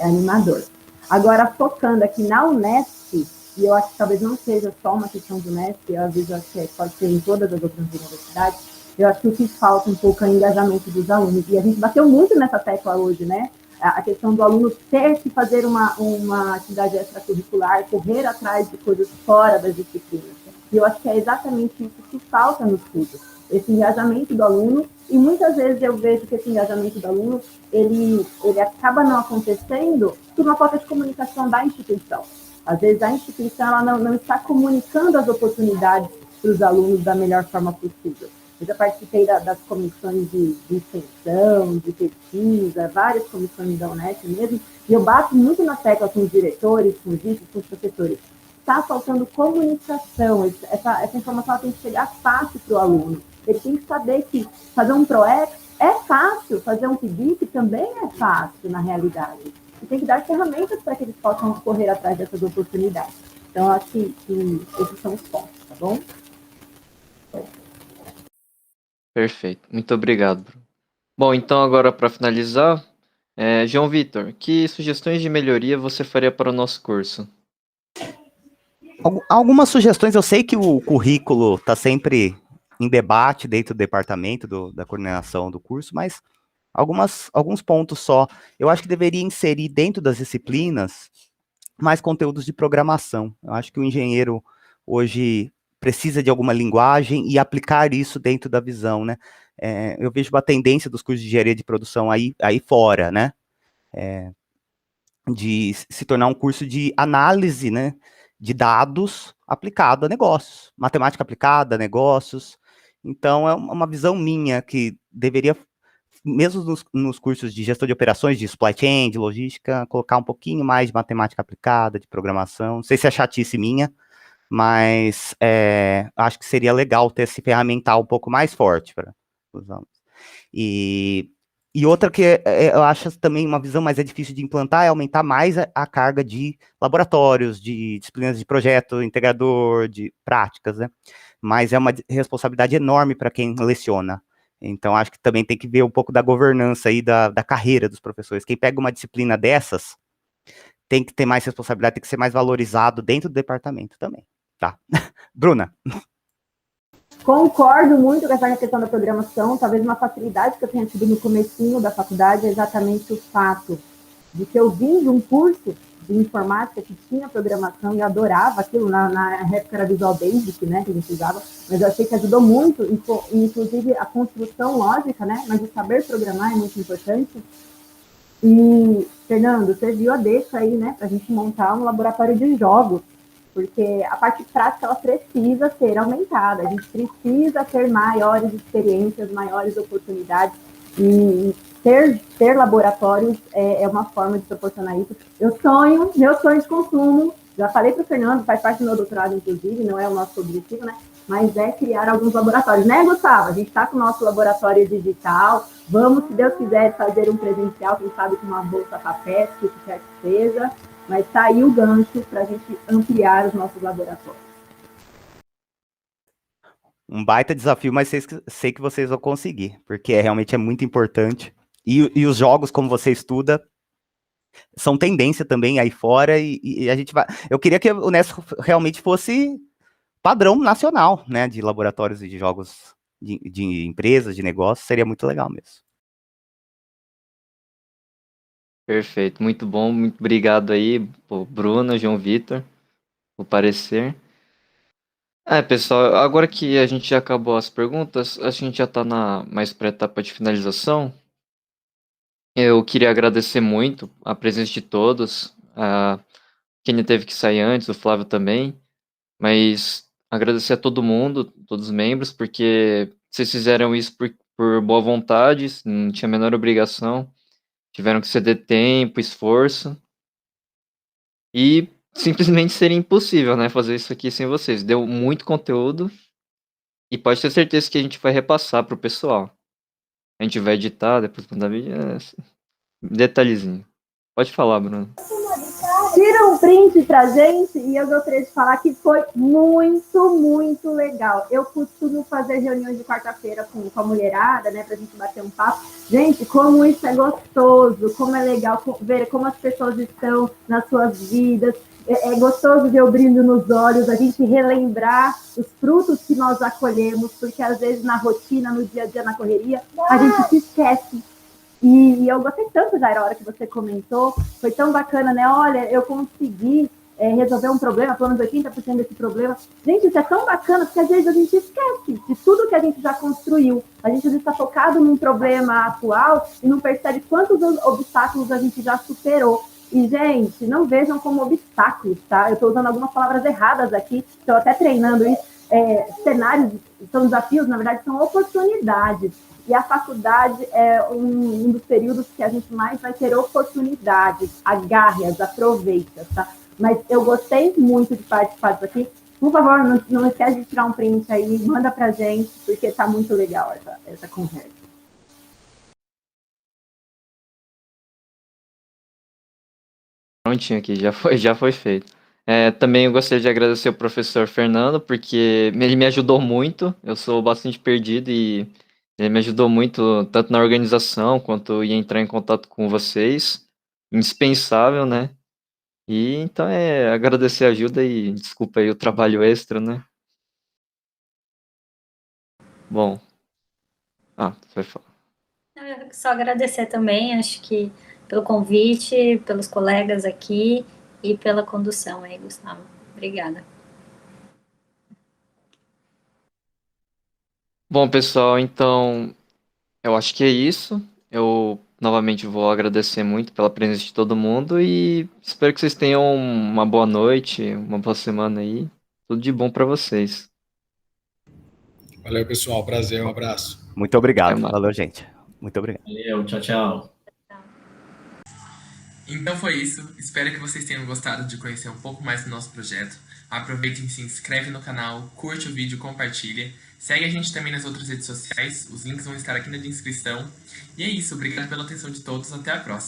animador. Agora, focando aqui na Unesp, e eu acho que talvez não seja só uma questão do Unesp, às vezes eu acho que pode ser em todas as outras universidades, eu acho que o que falta um pouco é o engajamento dos alunos. E a gente bateu muito nessa tecla hoje, né? A questão do aluno ter que fazer uma atividade extracurricular, correr atrás de coisas fora das disciplinas. E eu acho que é exatamente isso que falta nos cursos, esse engajamento do aluno. E muitas vezes eu vejo que esse engajamento do aluno, ele acaba não acontecendo por uma falta de comunicação da instituição. Às vezes a instituição ela não está comunicando as oportunidades para os alunos da melhor forma possível. Eu já participei das comissões de extensão, de pesquisa, várias comissões da Unesp mesmo, e eu bato muito na tecla com os diretores, com os vices, com os professores. Está faltando comunicação, essa informação tem que chegar fácil para o aluno. Ele tem que saber que fazer um PROEX é fácil, fazer um PIBIC também é fácil na realidade. E tem que dar ferramentas para que eles possam correr atrás dessas oportunidades. Então, eu acho que esses são os pontos, tá bom? Perfeito, muito obrigado, Bruno. Bom, então agora para finalizar, João Vitor, que sugestões de melhoria você faria para o nosso curso? Algumas sugestões, eu sei que o currículo está sempre em debate dentro do departamento da coordenação do curso, mas alguns pontos só. Eu acho que deveria inserir dentro das disciplinas mais conteúdos de programação. Eu acho que o engenheiro hoje precisa de alguma linguagem e aplicar isso dentro da visão, né? Eu vejo uma tendência dos cursos de engenharia de produção aí fora, né? De se tornar um curso de análise, né? De dados aplicado a negócios, matemática aplicada a negócios. Então, é uma visão minha que deveria, mesmo nos cursos de gestão de operações, de supply chain, de logística, colocar um pouquinho mais de matemática aplicada, de programação. Não sei se é chatice minha, mas acho que seria legal ter esse ferramental um pouco mais forte para os alunos. E outra que eu acho também uma visão mais difícil de implantar é aumentar mais a carga de laboratórios, de disciplinas de projeto, integrador, de práticas, né? Mas é uma responsabilidade enorme para quem leciona. Então, acho que também tem que ver um pouco da governança aí da carreira dos professores. Quem pega uma disciplina dessas, tem que ter mais responsabilidade, tem que ser mais valorizado dentro do departamento também, tá? Bruna? Concordo muito com essa questão da programação. Talvez uma facilidade que eu tenha tido no comecinho da faculdade é exatamente o fato de que eu vim de um curso de informática que tinha programação e adorava aquilo, na época era Visual Basic, né, que a gente usava, mas eu achei que ajudou muito, inclusive a construção lógica, né, mas o saber programar é muito importante. E, Fernando, você viu a deixa aí, né, para a gente montar um laboratório de jogos, porque a parte prática ela precisa ser aumentada, a gente precisa ter maiores experiências, maiores oportunidades, e ter laboratórios é uma forma de proporcionar isso. Meu sonho de consumo, já falei para o Fernando, faz parte do meu doutorado, inclusive, não é o nosso objetivo, né? Mas é criar alguns laboratórios, né, Gustavo? A gente está com o nosso laboratório digital, vamos, se Deus quiser, fazer um presencial, quem sabe com uma bolsa FAPESP, o que quer que seja, mas está aí o gancho para a gente ampliar os nossos laboratórios. Um baita desafio, mas sei que vocês vão conseguir, porque realmente é muito importante. E os jogos, como você estuda, são tendência também aí fora, e a gente vai... Eu queria que o Unesco realmente fosse padrão nacional, né, de laboratórios e de jogos de empresas, de negócios, seria muito legal mesmo. Perfeito, muito bom, muito obrigado aí, Bruno, João Vitor, por parecer. Pessoal, agora que a gente já acabou as perguntas, a gente já está mais para a etapa de finalização. Eu queria agradecer muito a presença de todos, a Kenia teve que sair antes, o Flávio também, mas agradecer a todo mundo, todos os membros, porque vocês fizeram isso por boa vontade, não tinha a menor obrigação, tiveram que ceder tempo, esforço, e simplesmente seria impossível, né, fazer isso aqui sem vocês. Deu muito conteúdo, e pode ter certeza que a gente vai repassar para o pessoal. A gente vai editar, depois mandar vídeo, detalhezinho. Pode falar, Bruno. Tira um print pra gente e eu gostaria de falar que foi muito, muito legal. Eu costumo fazer reuniões de quarta-feira com a mulherada, né, pra gente bater um papo. Gente, como isso é gostoso, como é legal ver como as pessoas estão nas suas vidas. É gostoso ver o brilho nos olhos, a gente relembrar os frutos que nós acolhemos, porque às vezes na rotina, no dia a dia, na correria, a gente se esquece. E eu gostei tanto, Jair, a hora que você comentou, foi tão bacana, né? Olha, eu consegui resolver um problema, pelo menos 80% desse problema. Gente, isso é tão bacana, porque às vezes a gente esquece de tudo que a gente já construiu. A gente está focado num problema atual e não percebe quantos obstáculos a gente já superou. E, gente, não vejam como obstáculos, tá? Eu estou usando algumas palavras erradas aqui, estou até treinando isso. Cenários são desafios, na verdade, são oportunidades. E a faculdade é um dos períodos que a gente mais vai ter oportunidades. Agarre-as, aproveita, tá? Mas eu gostei muito de participar disso aqui. Por favor, não esquece de tirar um print aí, manda pra gente, porque tá muito legal essa conversa. Prontinho aqui, já foi feito. Também eu gostaria de agradecer ao professor Fernando, porque ele me ajudou muito, eu sou bastante perdido e ele me ajudou muito, tanto na organização, quanto em entrar em contato com vocês, indispensável, né? E então agradecer a ajuda e desculpa aí o trabalho extra, né? Bom, você vai falar. Eu só agradecer também, acho que pelo convite, pelos colegas aqui e pela condução aí, Gustavo. Obrigada. Bom, pessoal, então eu acho que é isso. Eu novamente vou agradecer muito pela presença de todo mundo e espero que vocês tenham uma boa noite, uma boa semana aí. Tudo de bom para vocês. Valeu, pessoal. Prazer, um abraço. Muito obrigado. Valeu, gente. Muito obrigado. Valeu, tchau, tchau. Então foi isso. Espero que vocês tenham gostado de conhecer um pouco mais do nosso projeto. Aproveitem, se inscreve no canal, curte o vídeo, compartilha. Segue a gente também nas outras redes sociais. Os links vão estar aqui na descrição. E é isso. Obrigado pela atenção de todos. Até a próxima.